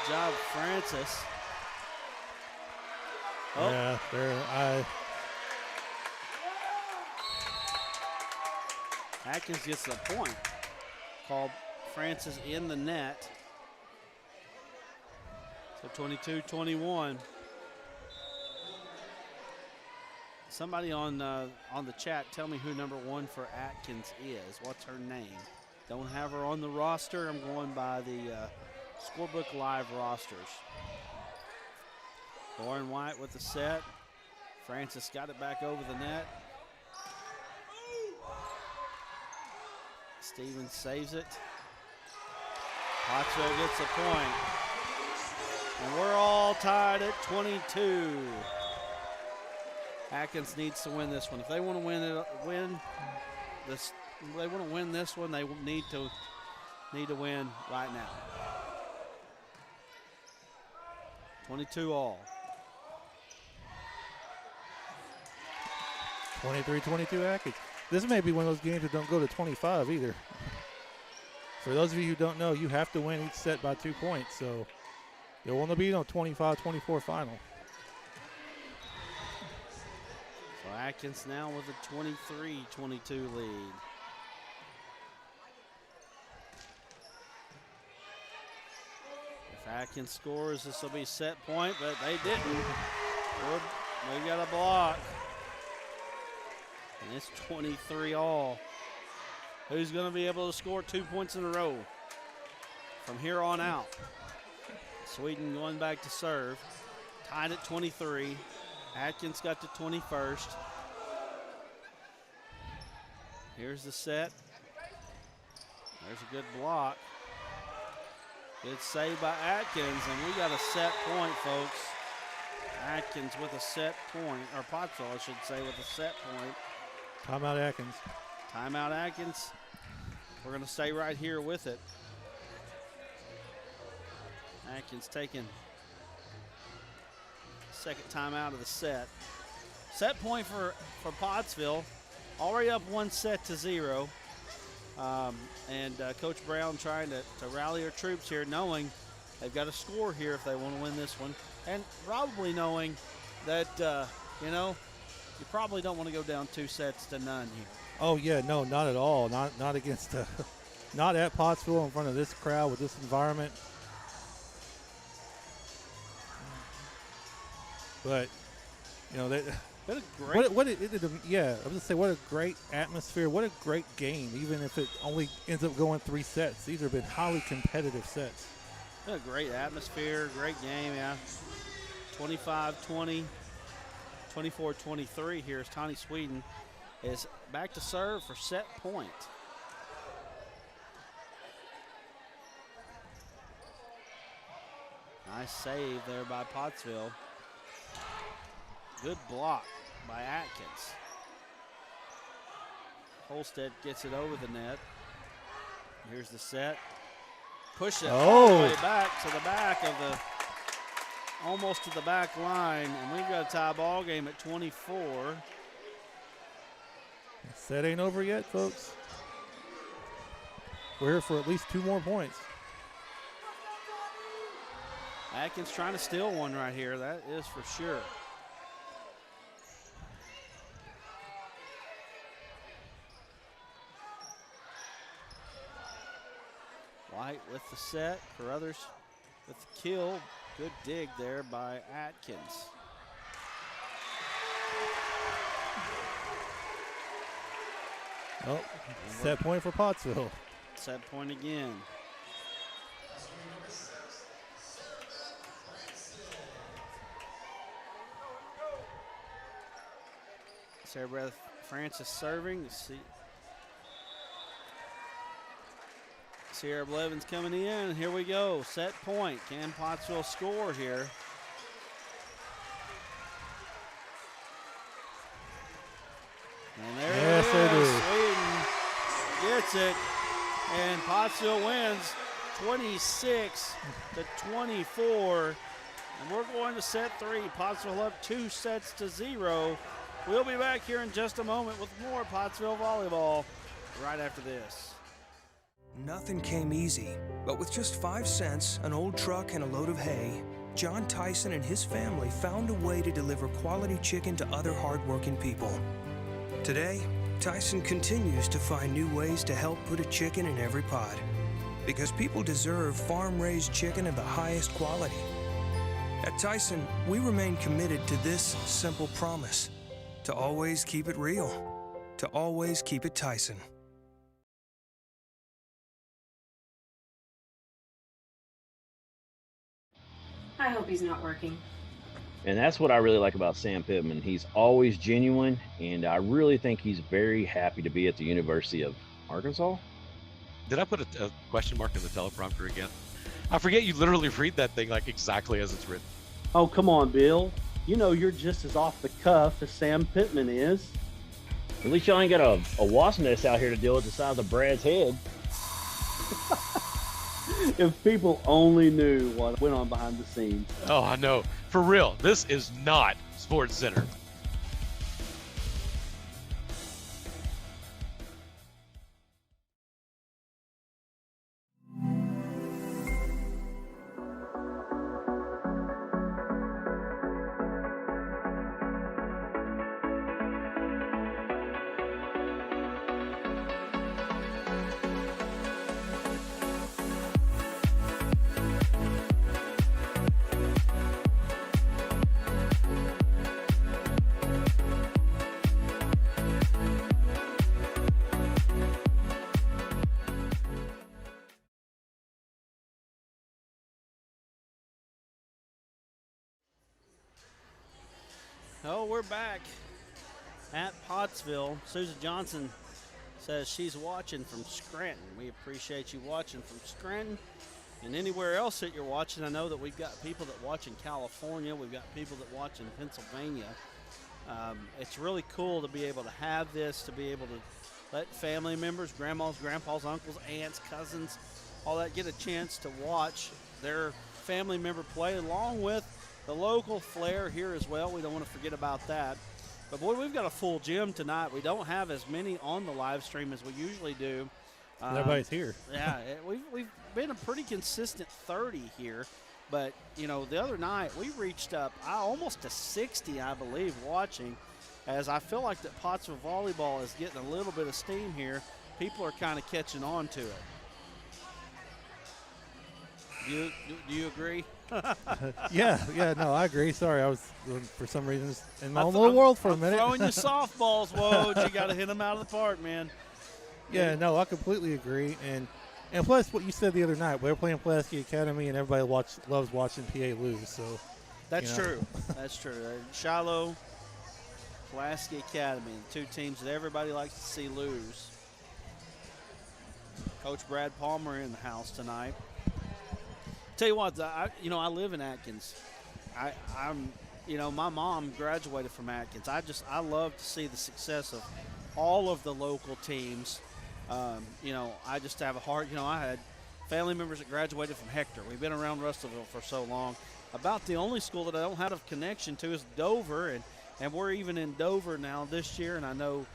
job, Francis. Oh. Yeah, Atkins gets the point. Called Francis in the net. So 22-21. Somebody on the chat, tell me who number 1 for Atkins is. What's her name? Don't have her on the roster. I'm going by the Scorebook Live rosters. Lauren White with the set. Francis got it back over the net. Stevens saves it. Pottsville gets a point. And we're all tied at 22. Atkins needs to win this one. If they want to win this one, they need to win right now. 22 all. 23-22 Atkins. This may be one of those games that don't go to 25 either. For those of you who don't know, you have to win each set by 2 points, so there will be no 25-24 final. So Atkins now with a 23-22 lead. If Atkins scores, this will be set point, but they didn't. They got a block. And it's 23 all. Who's going to be able to score 2 points in a row from here on out? Sweden going back to serve. Tied at 23. Atkins got to 21st. Here's the set. There's a good block. Good save by Atkins, and we got a set point, folks. Atkins with a set point, or Pottsville, I should say, with a set point. Timeout Atkins. Timeout Atkins. We're going to stay right here with it. Atkins taking second timeout of the set. Set point for Pottsville. Already up 1-0. And Coach Brown trying to rally her troops here, knowing they've got to score here if they want to win this one. And probably knowing that, you probably don't want to go down 2-0 here. Oh, yeah, no, not at all. Not against, not at Pottsville in front of this crowd with this environment. But, What a great I was gonna say, what a great atmosphere, what a great game, even if it only ends up going 3 sets. These have been highly competitive sets. a great atmosphere, great game, yeah. 25-20, 24-23 here as Tani Sweden is back to serve for set point. Nice save there by Pottsville. Good block by Atkins. Holstead gets it over the net. Here's the set. Push it all the way back to the back of almost to the back line, and we've got a tie ball game at 24. Set ain't over yet, folks. We're here for at least 2 more points. Atkins trying to steal one right here, that is for sure. White with the set, Carruthers with the kill. Good dig there by Atkins. Oh, set point for Pottsville. Set point again. Sarah Beth Francis serving. Sierra Blevins coming in. Here we go. Set point. Can Pottsville score here? And there it is. Sweden gets it. And Pottsville wins 26-24. And we're going to set 3. Pottsville up 2 sets to 0. We'll be back here in just a moment with more Pottsville volleyball right after this. Nothing came easy, but with just 5 cents, an old truck, and a load of hay, John Tyson and his family found a way to deliver quality chicken to other hardworking people. Today, Tyson continues to find new ways to help put a chicken in every pot, because people deserve farm-raised chicken of the highest quality. At Tyson, we remain committed to this simple promise: to always keep it real, to always keep it Tyson. I hope he's not working. And that's what I really like about Sam Pittman. He's always genuine, and I really think he's very happy to be at the University of Arkansas. Did I put a question mark in the teleprompter again? I forget you literally read that thing like exactly as it's written. Oh, come on, Bill. You know you're just as off the cuff as Sam Pittman is. At least y'all ain't got a wasp nest out here to deal with the size of Brad's head. If people only knew what went on behind the scenes. Oh, I know. For real, this is not Sports Center. Oh, we're back at Pottsville. Susan Johnson says she's watching from Scranton. We appreciate you watching from Scranton and anywhere else that you're watching. I know that we've got people that watch in California. We've got people that watch in Pennsylvania. It's really cool to be able to have this, to be able to let family members, grandmas, grandpas, uncles, aunts, cousins, all that get a chance to watch their family member play along with the local flair here as well. We don't want to forget about that. But, boy, we've got a full gym tonight. We don't have as many on the live stream as we usually do. Everybody's here. Yeah, we've been a pretty consistent 30 here. But, you know, the other night we reached up almost to 60, I believe, watching, as I feel like that Pottsville volleyball is getting a little bit of steam here. People are kind of catching on to it. Do you agree? yeah, no, I agree. Sorry, I was for some reason in my own little world for a minute. Throwing you softballs, Woj. You got to hit them out of the park, man. Yeah, no, I completely agree. And plus, what you said the other night, we were playing Pulaski Academy, and everybody loves watching PA lose. So that's true. That's true. Shiloh, Pulaski Academy, the two teams that everybody likes to see lose. Coach Brad Palmer in the house tonight. Tell you what, I live in Atkins. My mom graduated from Atkins. I love to see the success of all of the local teams. I just have a heart. I had family members that graduated from Hector. We've been around Russellville for so long. About the only school that I don't have a connection to is Dover, and we're even in Dover now this year. And I know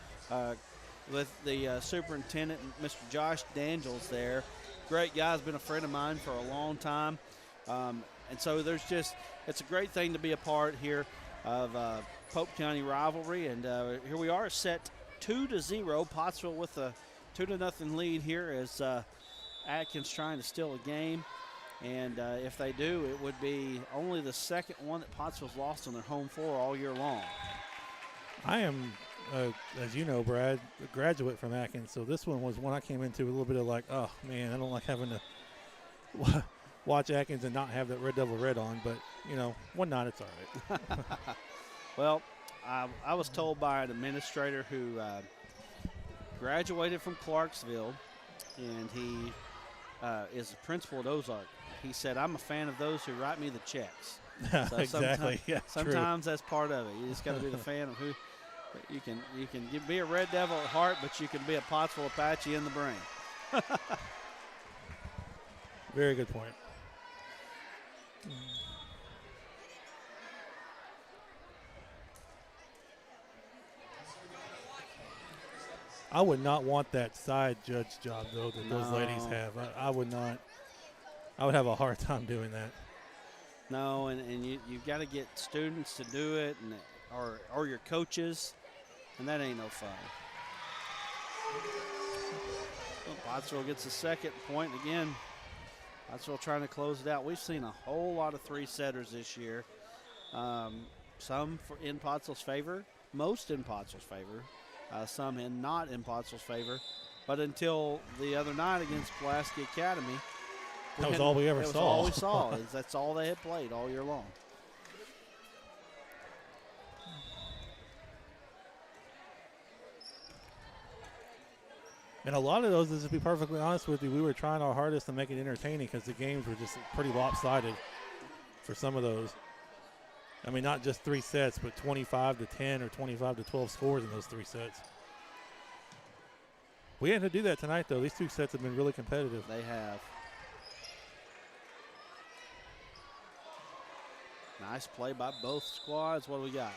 with the superintendent, Mr. Josh Daniels there. Great guy, has been a friend of mine for a long time. And so it's a great thing to be a part here of Pope County Rivalry. And here we are, set 2-0. Pottsville with a 2-0 lead here as Atkins trying to steal a game. And if they do, it would be only the second one that Pottsville's lost on their home floor all year long. I am, as you know, Brad, a graduate from Atkins, so this one was one I came into with a little bit of like, oh, man, I don't like having to watch Atkins and not have that Red Devil red on, but, one night it's all right. Well, I was told by an administrator who graduated from Clarksville, and he is the principal at Ozark. He said, I'm a fan of those who write me the checks. So exactly. Sometimes that's part of it. You just got to be the fan of who you can be a Red Devil at heart, but you can be a Pottsville Apache in the brain. Very good point. I would not want that side judge job, though, that those ladies have. I would not. I would have a hard time doing that. No, and you've got to get students to do it, and or your coaches, and that ain't no fun. Well, Pottsville gets a second point again. Pottsville trying to close it out. We've seen a whole lot of three-setters this year. Some in Pottsville's favor, most in Pottsville's favor, some not in Pottsville's favor. But until the other night against Pulaski Academy, that was all we ever saw. That was all we saw. That's all they had played all year long. And a lot of those, to be perfectly honest with you, we were trying our hardest to make it entertaining because the games were just pretty lopsided for some of those. I mean, not just 3 sets, but 25-10 or 25-12 scores in those 3 sets. We had to do that tonight, though. These 2 sets have been really competitive. They have. Nice play by both squads. What do we got?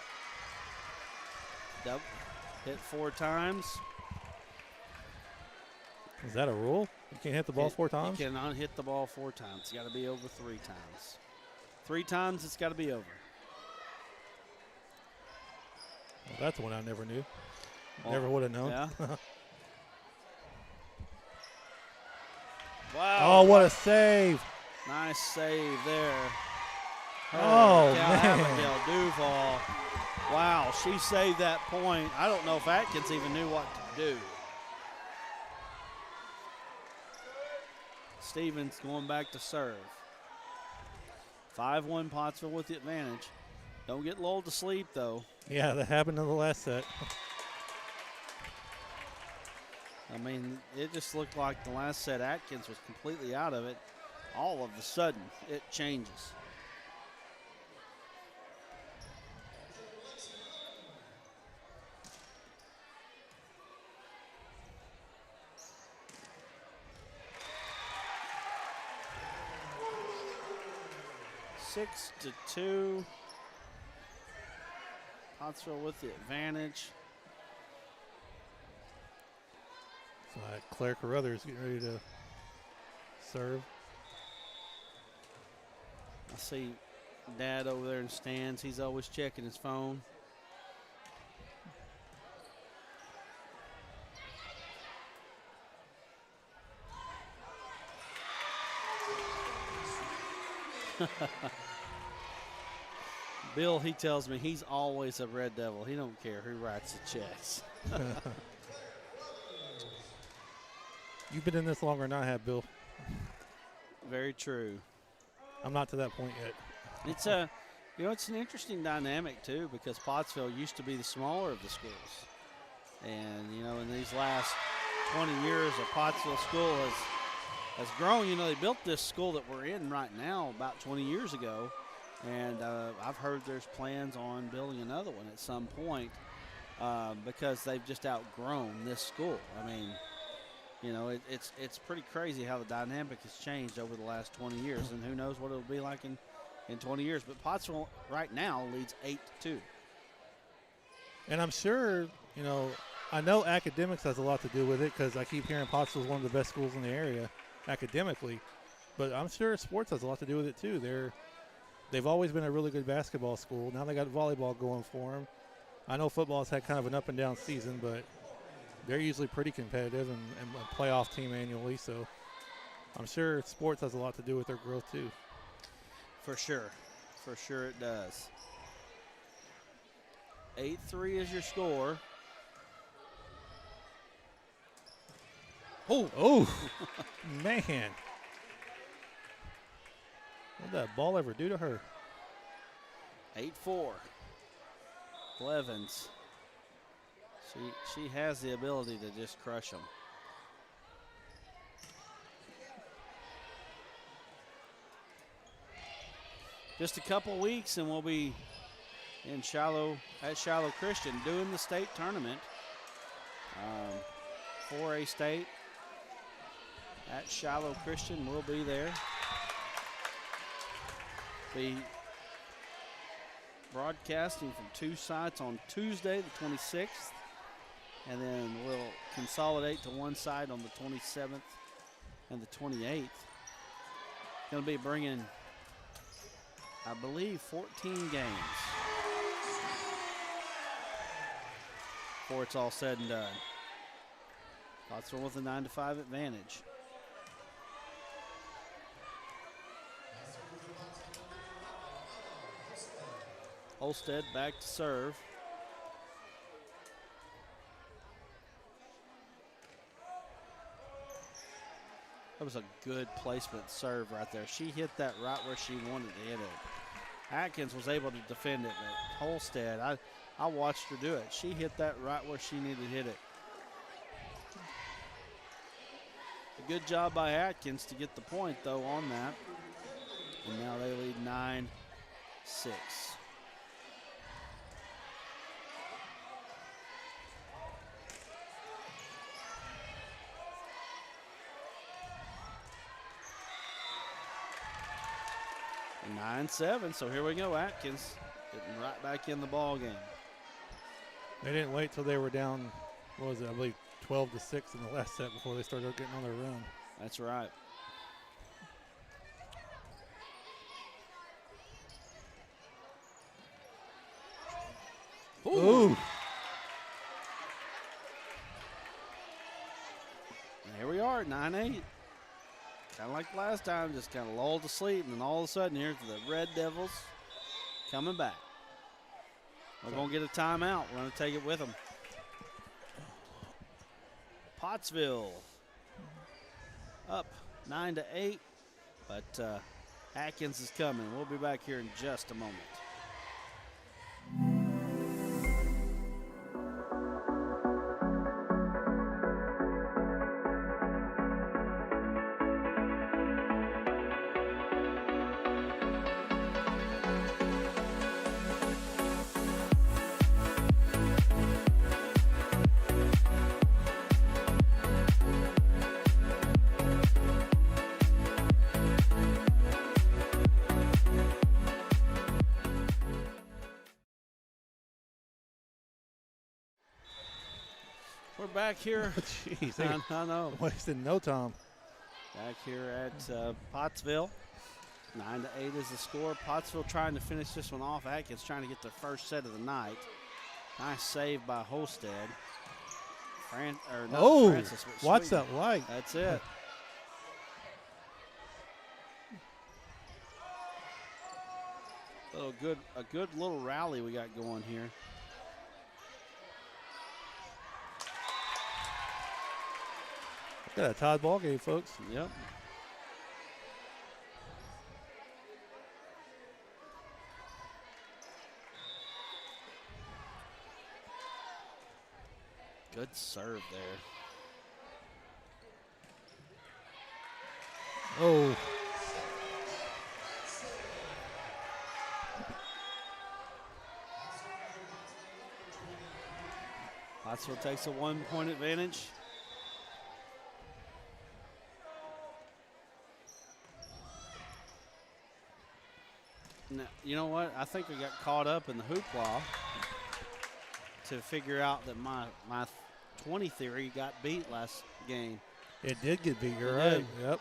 Hit 4 times. Is that a rule? You can't hit the ball 4 times? You cannot hit the ball 4 times. It's got to be over 3 times. 3 times, it's got to be over. Well, that's one I never knew. Never would have known. Yeah. Wow. Oh, what a save. Nice save there. Oh, man. Abigail Duval. Wow, she saved that point. I don't know if Atkins even knew what to do. Stevens going back to serve. 5-1 Pottsville with the advantage. Don't get lulled to sleep, though. Yeah, that happened in the last set. I mean, it just looked like the last set Atkins was completely out of it. All of a sudden, it changes. Six to 2. Pottsville with the advantage. So Claire Carruthers getting ready to serve. I see Dad over there in the stands. He's always checking his phone. Bill, he tells me he's always a Red Devil. He don't care who writes the checks. You've been in this longer than I have, Bill. Very true. I'm not to that point yet. It's it's an interesting dynamic too, because Pottsville used to be the smaller of the schools, and in these last 20 years, a Pottsville school has grown. They built this school that we're in right now about 20 years ago, and I've heard there's plans on building another one at some point because they've just outgrown this school. I mean, it's pretty crazy how the dynamic has changed over the last 20 years, and who knows what it'll be like in 20 years. But Pottsville right now leads 8-2. And I'm sure, I know academics has a lot to do with it because I keep hearing Pottsville is one of the best schools in the area academically, but I'm sure sports has a lot to do with it too. They've always been a really good basketball school. Now they got volleyball going for them. I know football's had kind of an up and down season, but they're usually pretty competitive and a playoff team annually, so I'm sure sports has a lot to do with their growth too. For sure it does. 8-3 is your score. Oh, man. What did that ball ever do to her? 8-4. Blevins. She has the ability to just crush them. Just a couple weeks and we'll be at Shiloh Christian doing the state tournament. 4A state. at Shiloh Christian will be there. Be broadcasting from two sites on Tuesday, the 26th, and then we'll consolidate to one side on the 27th and the 28th. Going to be bringing, I believe, 14 games before it's all said and done. Pottsville with a 9-5 advantage. Holstead back to serve. That was a good placement serve right there. She hit that right where she wanted to hit it. Atkins was able to defend it, but Holstead, I watched her do it. She hit that right where she needed to hit it. A good job by Atkins to get the point, though, on that. And now they lead 9-6. And 9-7, so here we go. Atkins getting right back in the ball game. They didn't wait till they were down, what was it, I believe 12-6 in the last set before they started getting on their run. That's right. Ooh. And here we are, 9-8. Kind of like last time, just kind of lulled to sleep, and then all of a sudden, here's the Red Devils coming back. We're going to get a timeout. We're going to take it with them. Pottsville up 9-8, but Atkins is coming. We'll be back here in just a moment. We're back here. Jeez, I know. wasting no time. Back here at Pottsville. 9-8 is the score. Pottsville trying to finish this one off. Atkins trying to get their first set of the night. Nice save by Holstead. Francis, but watch Sweden. that light. That's it. A good little rally we got going here. Got a tied ball game, folks. Yep. Good serve there. Oh. Pottsville takes a 1-point advantage. Now, you know what? I think we got caught up in the hoopla to figure out that my 20 theory got beat last game. It did get beat, you're It right. did. Yep.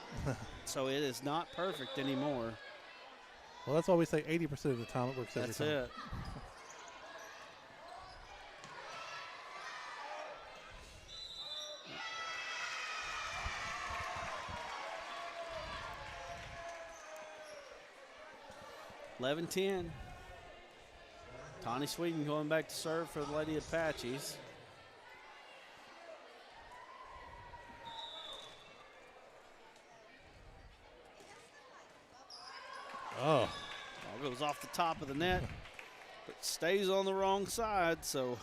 So it is not perfect anymore. Well, that's why we say 80% of the time it works every That's time. it. (11-10). Tawny Sweden going back to serve for the Lady Apaches. Oh. Ball goes off the top of the net, but stays on the wrong side. So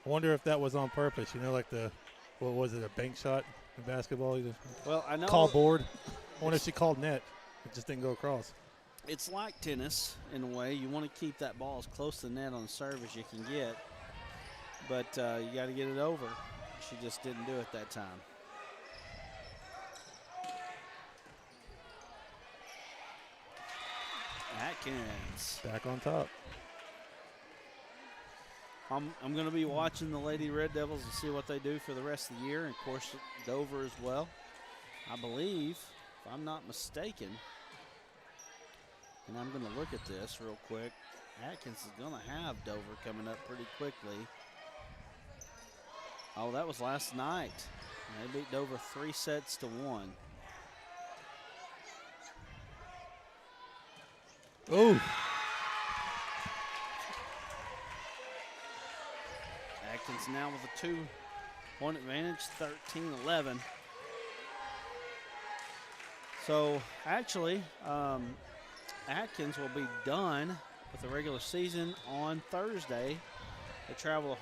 I wonder if that was on purpose. You know, like what was it, a bank shot in basketball? You well, I know call board. I wonder if she called net. It just didn't go across. it's like tennis in a way. You want to keep that ball as close to the net on the serve as you can get, but you got to get it over. She just didn't do it that time. Atkins. Back on top. I'm going to be watching the Lady Red Devils to see what they do for the rest of the year, and of course Dover as well. I believe, if I'm not mistaken, and I'm going to look at this real quick, Atkins is going to have Dover coming up pretty quickly. Oh, that was last night. They beat Dover 3-1. Oh. Atkins now with a 2-point advantage, 13-11. So actually, Atkins will be done with the regular season on Thursday. They travel to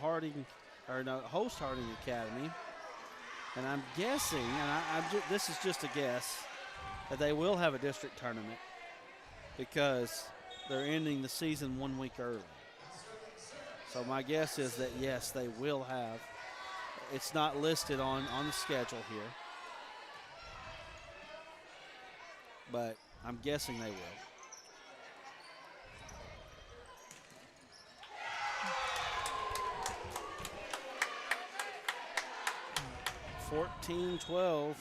host Harding Academy, and I'm guessing, and this is just a guess, that they will have a district tournament because they're ending the season 1 week early. So my guess is that, yes, they will have. It's not listed on the schedule here, but I'm guessing they will. (14-12).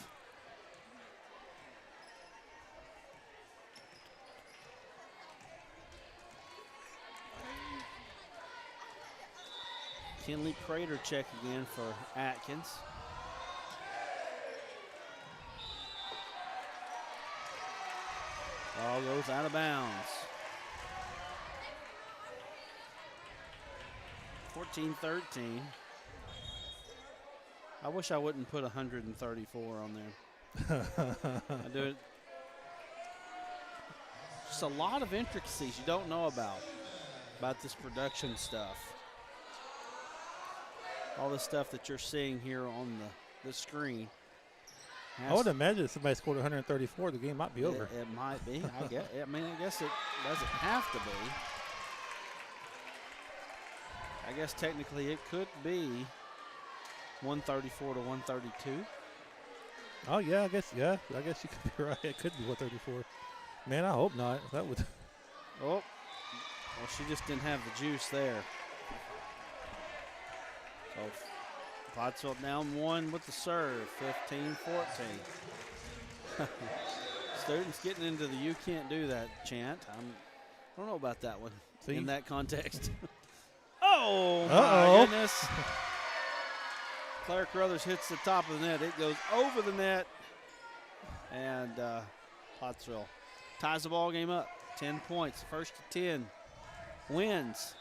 Kinley Prater check again for Atkins. Ball goes out of bounds. 14-13. I wish I wouldn't put 134 on there. I do it. Just a lot of intricacies you don't know about this production stuff. All the stuff that you're seeing here on the screen. I would imagine if somebody scored 134, the game might be over. It might be. I guess it doesn't have to be. I guess technically it could be 134 to 132. Oh yeah, I guess you could be right. It could be 134. Man, I hope not. That would. Oh, well, she just didn't have the juice there. So Pottsville down 1 with the serve, 15-14. Students getting into the "you can't do that" chant. I don't know about that one in that context. Oh, my goodness. Claire Carruthers hits the top of the net. It goes over the net. And Pottsville ties the ball game up. 10 points, first to 10. Wins.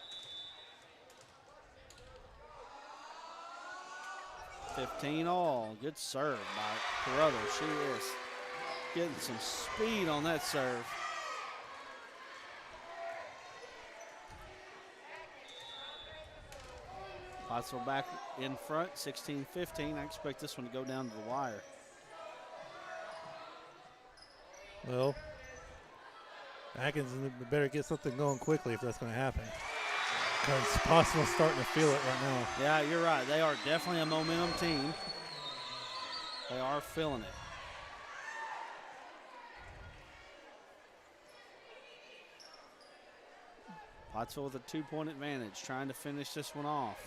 15 all. Good serve by Carruthers. She is getting some speed on that serve. Pottsville back in front, 16-15. I expect this one to go down to the wire. Well, Atkins better get something going quickly if that's going to happen. Because Pottsville's starting to feel it right now. Yeah, you're right. They are definitely a momentum team. They are feeling it. Pottsville with a 2-point advantage, trying to finish this one off.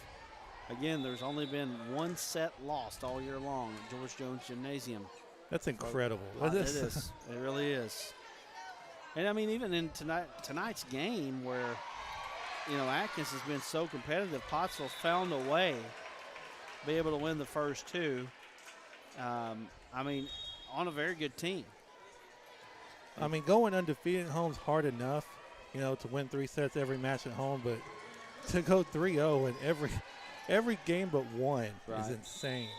Again, there's only been one set lost all year long at George Jones Gymnasium. That's incredible. It is. It really is. And, I mean, even in tonight's game where, you know, Atkins has been so competitive, Pottsville found a way to be able to win the first two. I mean, on a very good team. I mean, going undefeated at home is hard enough, you know, to win 3 sets every match at home, but to go 3-0 in every game but one is insane.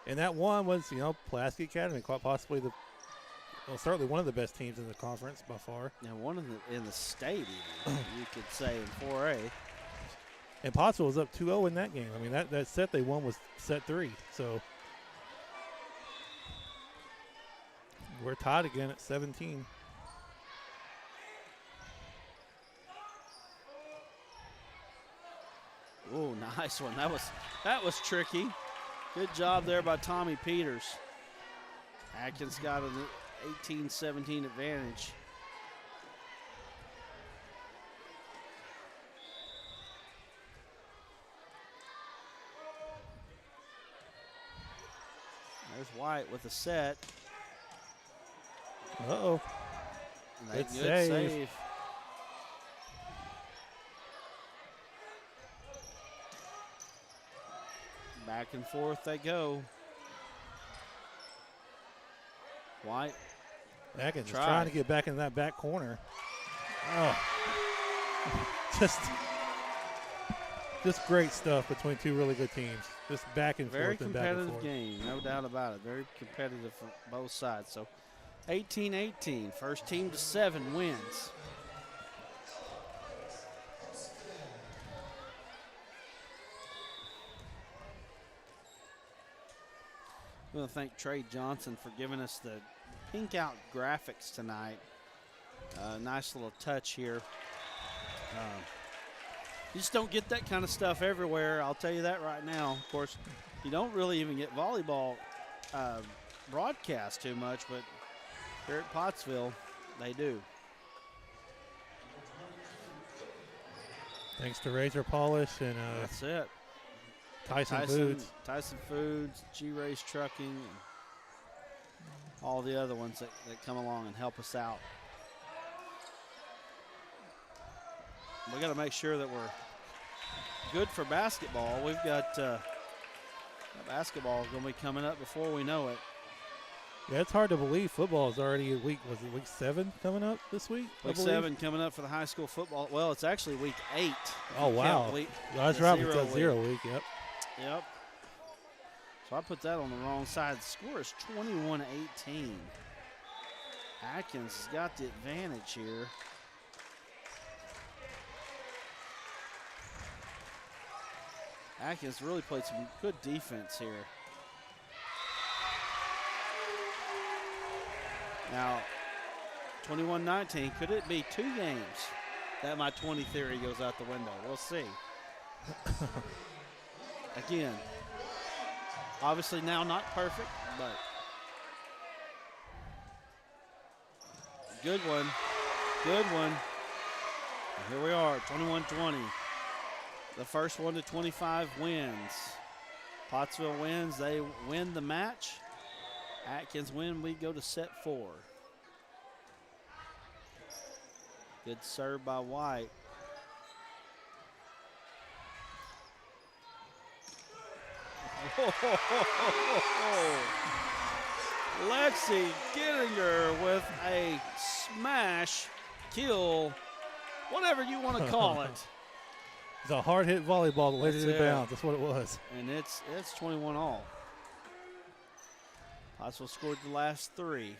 And that one was, you know, Pulaski Academy, quite possibly certainly one of the best teams in the conference by far. And one in the state, even, you could say, in 4A. And Pottsville was up 2-0 in that game. I mean, that set they won was set 3. So we're tied again at 17. Oh, nice one. That was tricky. Good job there by Tommy Peters. Atkins got an 18-17 advantage. There's White with a set. Uh-oh. Good save. save. Back and forth they go. White. Atkins is trying to get back in that back corner. Oh. Just great stuff between two really good teams. Just back and Very forth and back and competitive forth. game, no doubt about it. Very competitive for both sides. So 18-18, first team to 7 wins. I want to thank Trey Johnson for giving us the pink out graphics tonight. Nice little touch here. You just don't get that kind of stuff everywhere. I'll tell you that right now. Of course, you don't really even get volleyball broadcast too much, but here at Pottsville, they do. Thanks to Razor Polish and That's it. Tyson Foods. Tyson Foods, G-Race Trucking, and all the other ones that come along and help us out. We got to make sure that we're good for basketball. We've got basketball going to be coming up before we know it. Yeah, it's hard to believe football is already week 7 coming up this week? Week 7 coming up for the high school football. Well, it's actually week 8. Oh, wow. That's right. It's 0 week. Yep. Yep. So I put that on the wrong side. The score is 21-18. Atkins has got the advantage here. Atkins really played some good defense here. Now, 21-19, could it be 2 games that my 20 theory goes out the window? We'll see. Again, obviously now not perfect, but good one. Good one. And here we are, 21-20. The first 1 to 25 wins. Pottsville wins. They win the match. Atkins win. We go to set 4. Good serve by White. Lexi Gettinger with a smash, kill, whatever you want to call it. It's a hard hit volleyball that laid it in bounds. That's what it was. And it's 21 all. Pottsville scored the last 3.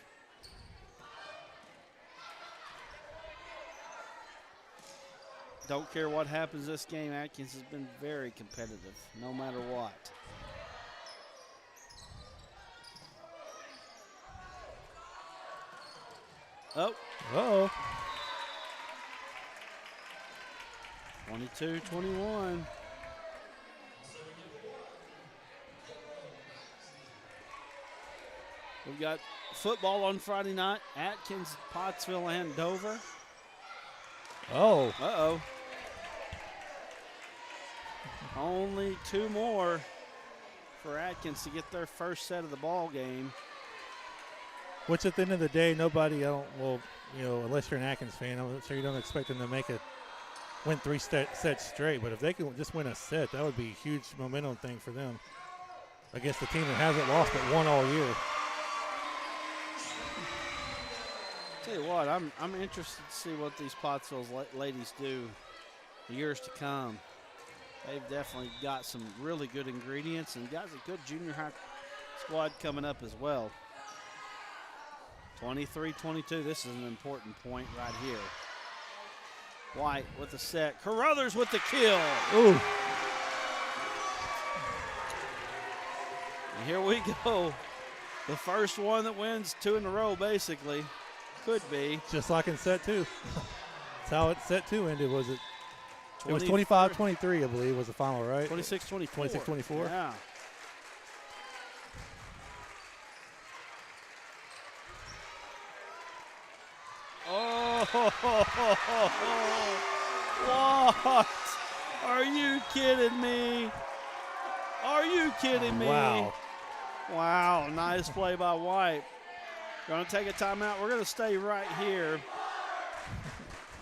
Don't care what happens this game, Atkins has been very competitive, no matter what. Oh. Uh-oh. 22-21. We've got football on Friday night. Atkins, Pottsville, and Dover. Oh. Uh-oh. Only 2 more for Atkins to get their first set of the ball game. Which at the end of the day, unless you're an Atkins fan, I'm sure you don't expect them to win 3 sets straight. But if they can just win a set, that would be a huge momentum thing for them against the team that hasn't lost but 1 all year. Tell you what, I'm interested to see what these Pottsville ladies do years to come. They've definitely got some really good ingredients and got a good junior high squad coming up as well. 23-22, this is an important point right here. White with the set, Carruthers with the kill. Ooh. And here we go. The first one that wins 2 in a row, basically. Could be. Just like in set 2. That's how set 2 ended, was it? It was 25-23, I believe, was the final, right? 26-24. 26-24? Yeah. What? Are you kidding me? Are you kidding me? Wow. Wow, nice play by White. Going to take a timeout. We're going to stay right here.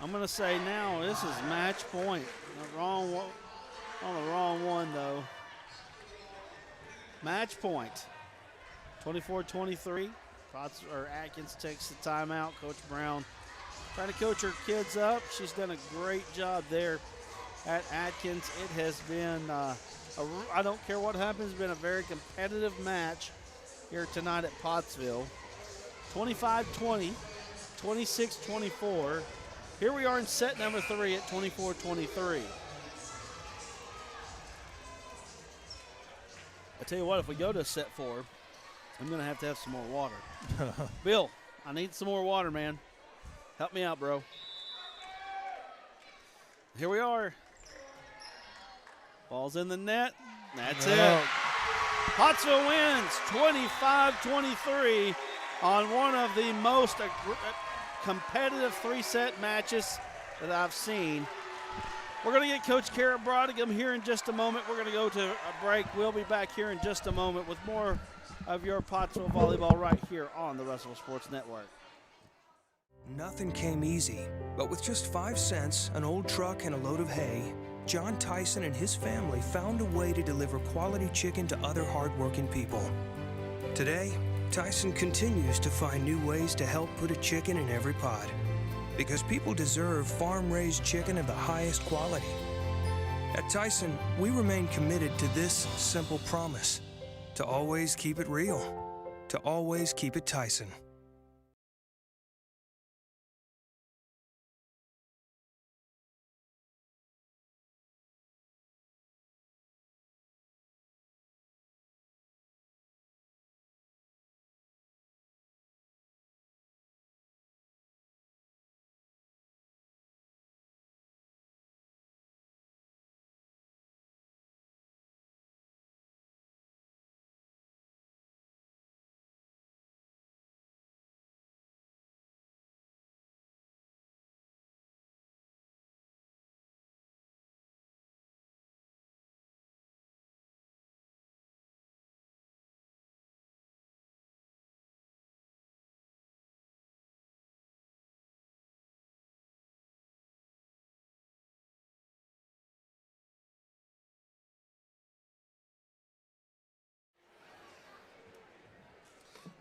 I'm going to say now this is match point. The wrong one, on the wrong one, though. Match point. 24-23. Atkins takes the timeout. Coach Brown trying to coach her kids up. She's done a great job there at Atkins. It has been, I don't care what happens, it's been a very competitive match here tonight at Pottsville. 25-20, 26-24. Here we are in set number 3 at 24-23. I tell you what, if we go to set 4, I'm going to have some more water. Bill, I need some more water, man. Help me out, bro. Here we are. Ball's in the net. That's it. Pottsville wins 25-23 on one of the most competitive 3-set matches that I've seen. We're going to get Coach Kara Brodigan here in just a moment. We're going to go to a break. We'll be back here in just a moment with more of your Pottsville volleyball right here on the Russell Sports Network. Nothing came easy, but with just 5 cents, an old truck, and a load of hay, John Tyson and his family found a way to deliver quality chicken to other hardworking people. Today, Tyson continues to find new ways to help put a chicken in every pot, because people deserve farm-raised chicken of the highest quality. At Tyson, we remain committed to this simple promise: to always keep it real, to always keep it Tyson.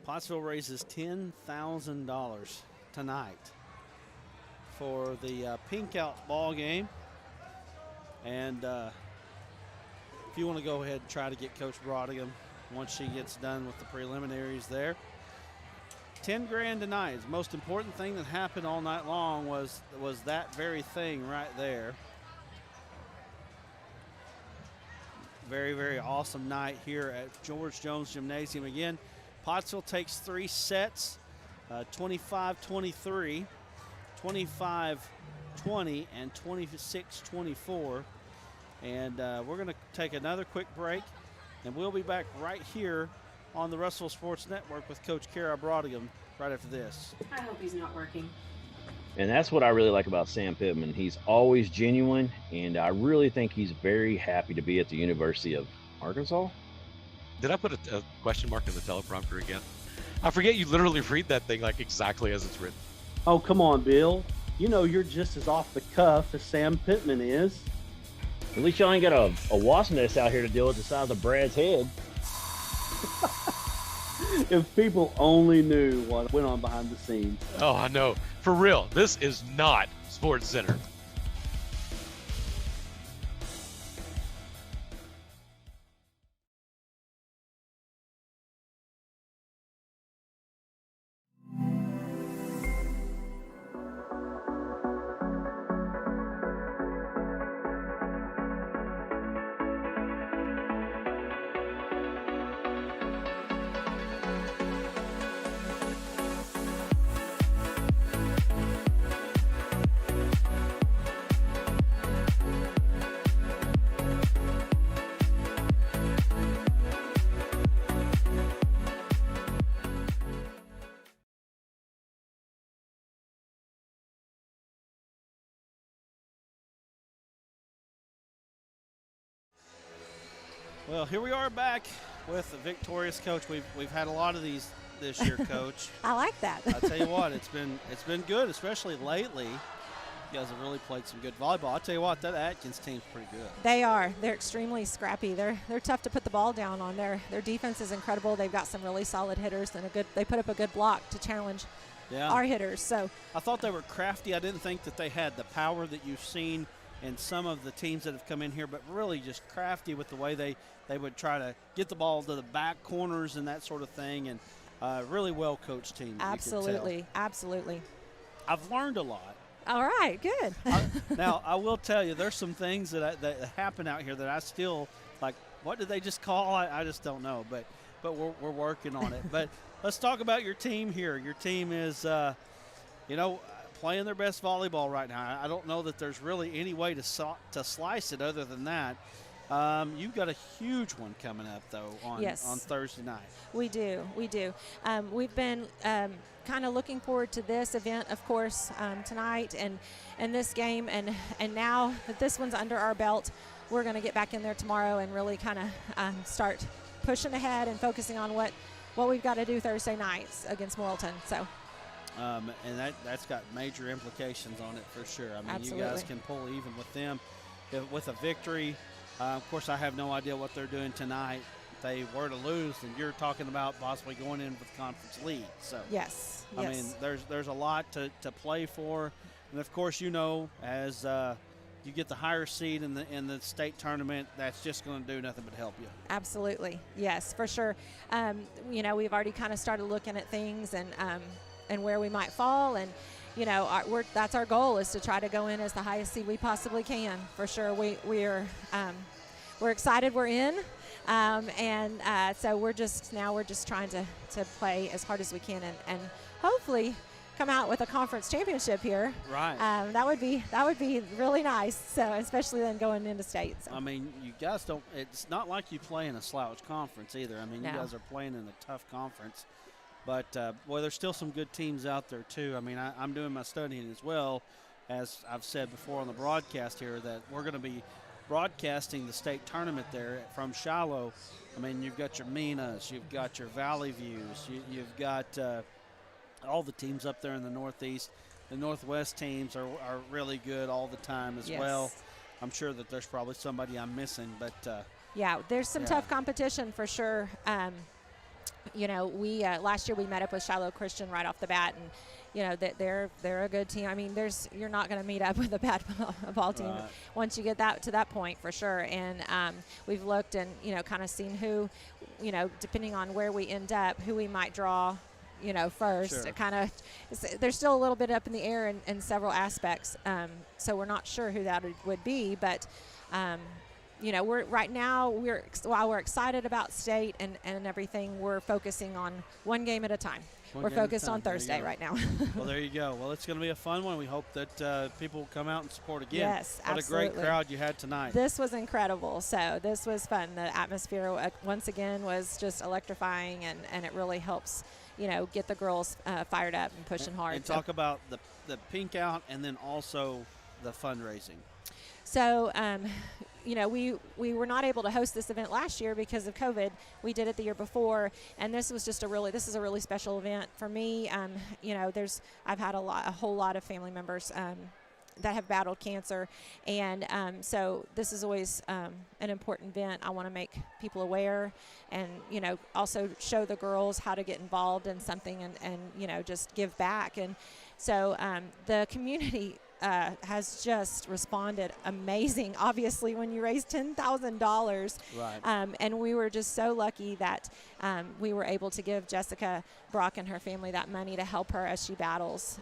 Pottsville raises $10,000 tonight for the pink out ball game. And if you want to go ahead and try to get Coach Brodigan once she gets done with the preliminaries there. 10 grand tonight. The most important thing that happened all night long was that very thing right there. Very, very awesome night here at Jones Gymnasium. Again, Pottsville takes 3 sets, 25-23, 25-20, and 26-24. And we're going to take another quick break, and we'll be back right here on the Russell Sports Network with Coach Kara Brodigan right after this. I hope he's not working. And that's what I really like about Sam Pittman. He's always genuine, and I really think he's very happy to be at the University of Arkansas. Did I put a question mark in the teleprompter again? I forget you literally read that thing like exactly as it's written. Oh, come on, Bill. You know you're just as off the cuff as Sam Pittman is. At least y'all ain't got a wasp nest out here to deal with the size of Brad's head. If people only knew what went on behind the scenes. Oh, I know. For real, this is not Sports Center. Well, here we are back with the victorious coach. We've had a lot of these this year, Coach. I like that. I tell you what, it's been good, especially lately. You guys have really played some good volleyball. I tell you what, that Atkins team's pretty good. They are. They're extremely scrappy. They're tough to put the ball down on. Their defense is incredible. They've got some really solid hitters and they put up a good block to challenge our hitters. So I thought they were crafty. I didn't think that they had the power that you've seen in some of the teams that have come in here, but really just crafty with the way they would try to get the ball to the back corners and that sort of thing. And really well coached team. Absolutely, absolutely. I've learned a lot. All right, good. Now, I will tell you, there's some things that happen out here that I still, like, what did they just call? I just don't know, but we're working on it. But let's talk about your team here. Your team is, playing their best volleyball right now. I don't know that there's really any way to slice it other than that. You've got a huge one coming up, though, on Thursday night. We do. We've been kind of looking forward to this event, of course, tonight and this game. And now that this one's under our belt, we're going to get back in there tomorrow and really kind of start pushing ahead and focusing on what we've got to do Thursday nights against Morrilton. So. And that's got major implications on it for sure. I mean, Absolutely. You guys can pull even with them with a victory. Of course, I have no idea what they're doing tonight. If they were to lose, then you're talking about possibly going in with conference lead. So yes. I mean, there's a lot to play for, and of course, as you get the higher seed in the state tournament, that's just going to do nothing but help you. Absolutely, yes, for sure. We've already kind of started looking at things and where we might fall, and that's our goal, is to try to go in as the highest seed we possibly can. For sure, we're excited we're in, so we're just trying to play as hard as we can and hopefully come out with a conference championship here. Right. That would be really nice. So especially then going into state. So. I mean, you guys don't. It's not like you play in a slouch conference either. I mean, No. You guys are playing in a tough conference. But, there's still some good teams out there, too. I mean, I'm doing my studying as well, as I've said before on the broadcast here, that we're going to be broadcasting the state tournament there from Shiloh. I mean, you've got your Minas, you've got your Valley Views, you've got all the teams up there in the Northeast. The Northwest teams are really good all the time as well. I'm sure that there's probably somebody I'm missing, but there's some tough competition for sure. We last year we met up with Shiloh Christian right off the bat, and they're a good team. I mean, you're not going to meet up with a bad ball team once you get to that point for sure. And we've looked and kind of seen who, depending on where we end up, who we might draw. First, Sure. There's still a little bit up in the air in several aspects. So we're not sure who that would be, but. While we're excited about state and everything, we're focusing on one game at a time. We're focused on Thursday right now. Well, there you go. Well, it's going to be a fun one. We hope that people will come out and support again. Yes, what absolutely. a great crowd you had tonight. This was incredible. So this was fun. The atmosphere, once again, was just electrifying, and it really helps, get the girls fired up and pushing hard. And talk about the pink out and then also the fundraising. So, we were not able to host this event last year because of COVID. We did it the year before, and this is a really special event for me. I've had a whole lot of family members that have battled cancer, and so this is always an important event. I want to make people aware, and also show the girls how to get involved in something, and just give back. And so the community has just responded amazing. Obviously, when you raise $10,000, right. And we were just so lucky that we were able to give Jessica Brock and her family that money to help her as she battles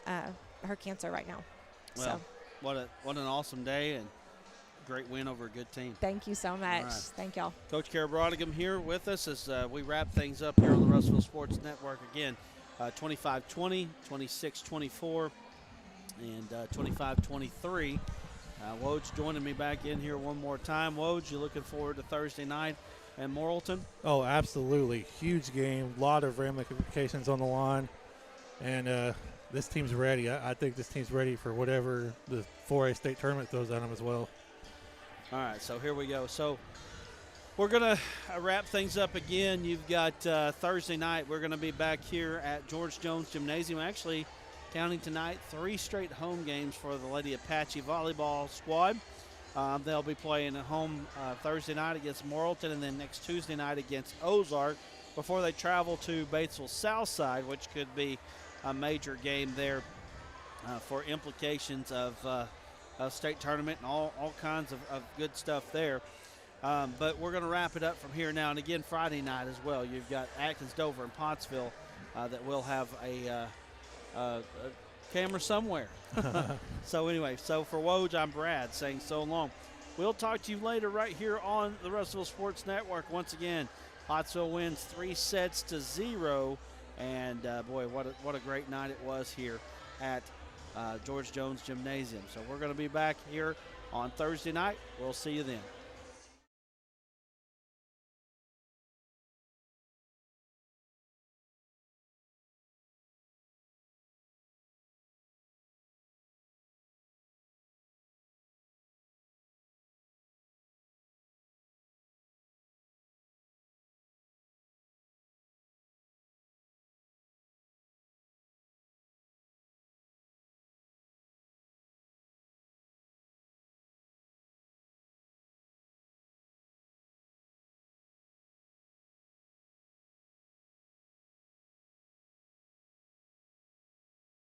her cancer right now. Well, what an awesome day and great win over a good team. Thank you so much. Right. Thank y'all. Coach Kara Brodigan here with us as we wrap things up here on the Russellville Sports Network again. 25-20, 26-24. And 25-23. Woj joining me back in here one more time. Woj, you looking forward to Thursday night and Morrilton? Oh, absolutely. Huge game. A lot of ramifications on the line. And this team's ready. I think this team's ready for whatever the 4A state tournament throws at them as well. All right, so here we go. So We're going to wrap things up again. You've got Thursday night. We're going to be back here at George Jones Gymnasium. Actually, counting tonight, 3 straight home games for the Lady Apache volleyball squad. They'll be playing at home Thursday night against Morrilton and then next Tuesday night against Ozark before they travel to Batesville Southside, which could be a major game there for implications of state tournament and all kinds of good stuff there. But we're going to wrap it up from here now. And again, Friday night as well, you've got Atkins, Dover, and Pottsville that will have a camera somewhere. So anyway, so for Woj, I'm Brad saying so long. We'll talk to you later right here on the Russellville Sports Network. Once again, Pottsville wins 3-0. And, boy, what a great night it was here at George Jones Gymnasium. So we're going to be back here on Thursday night. We'll see you then.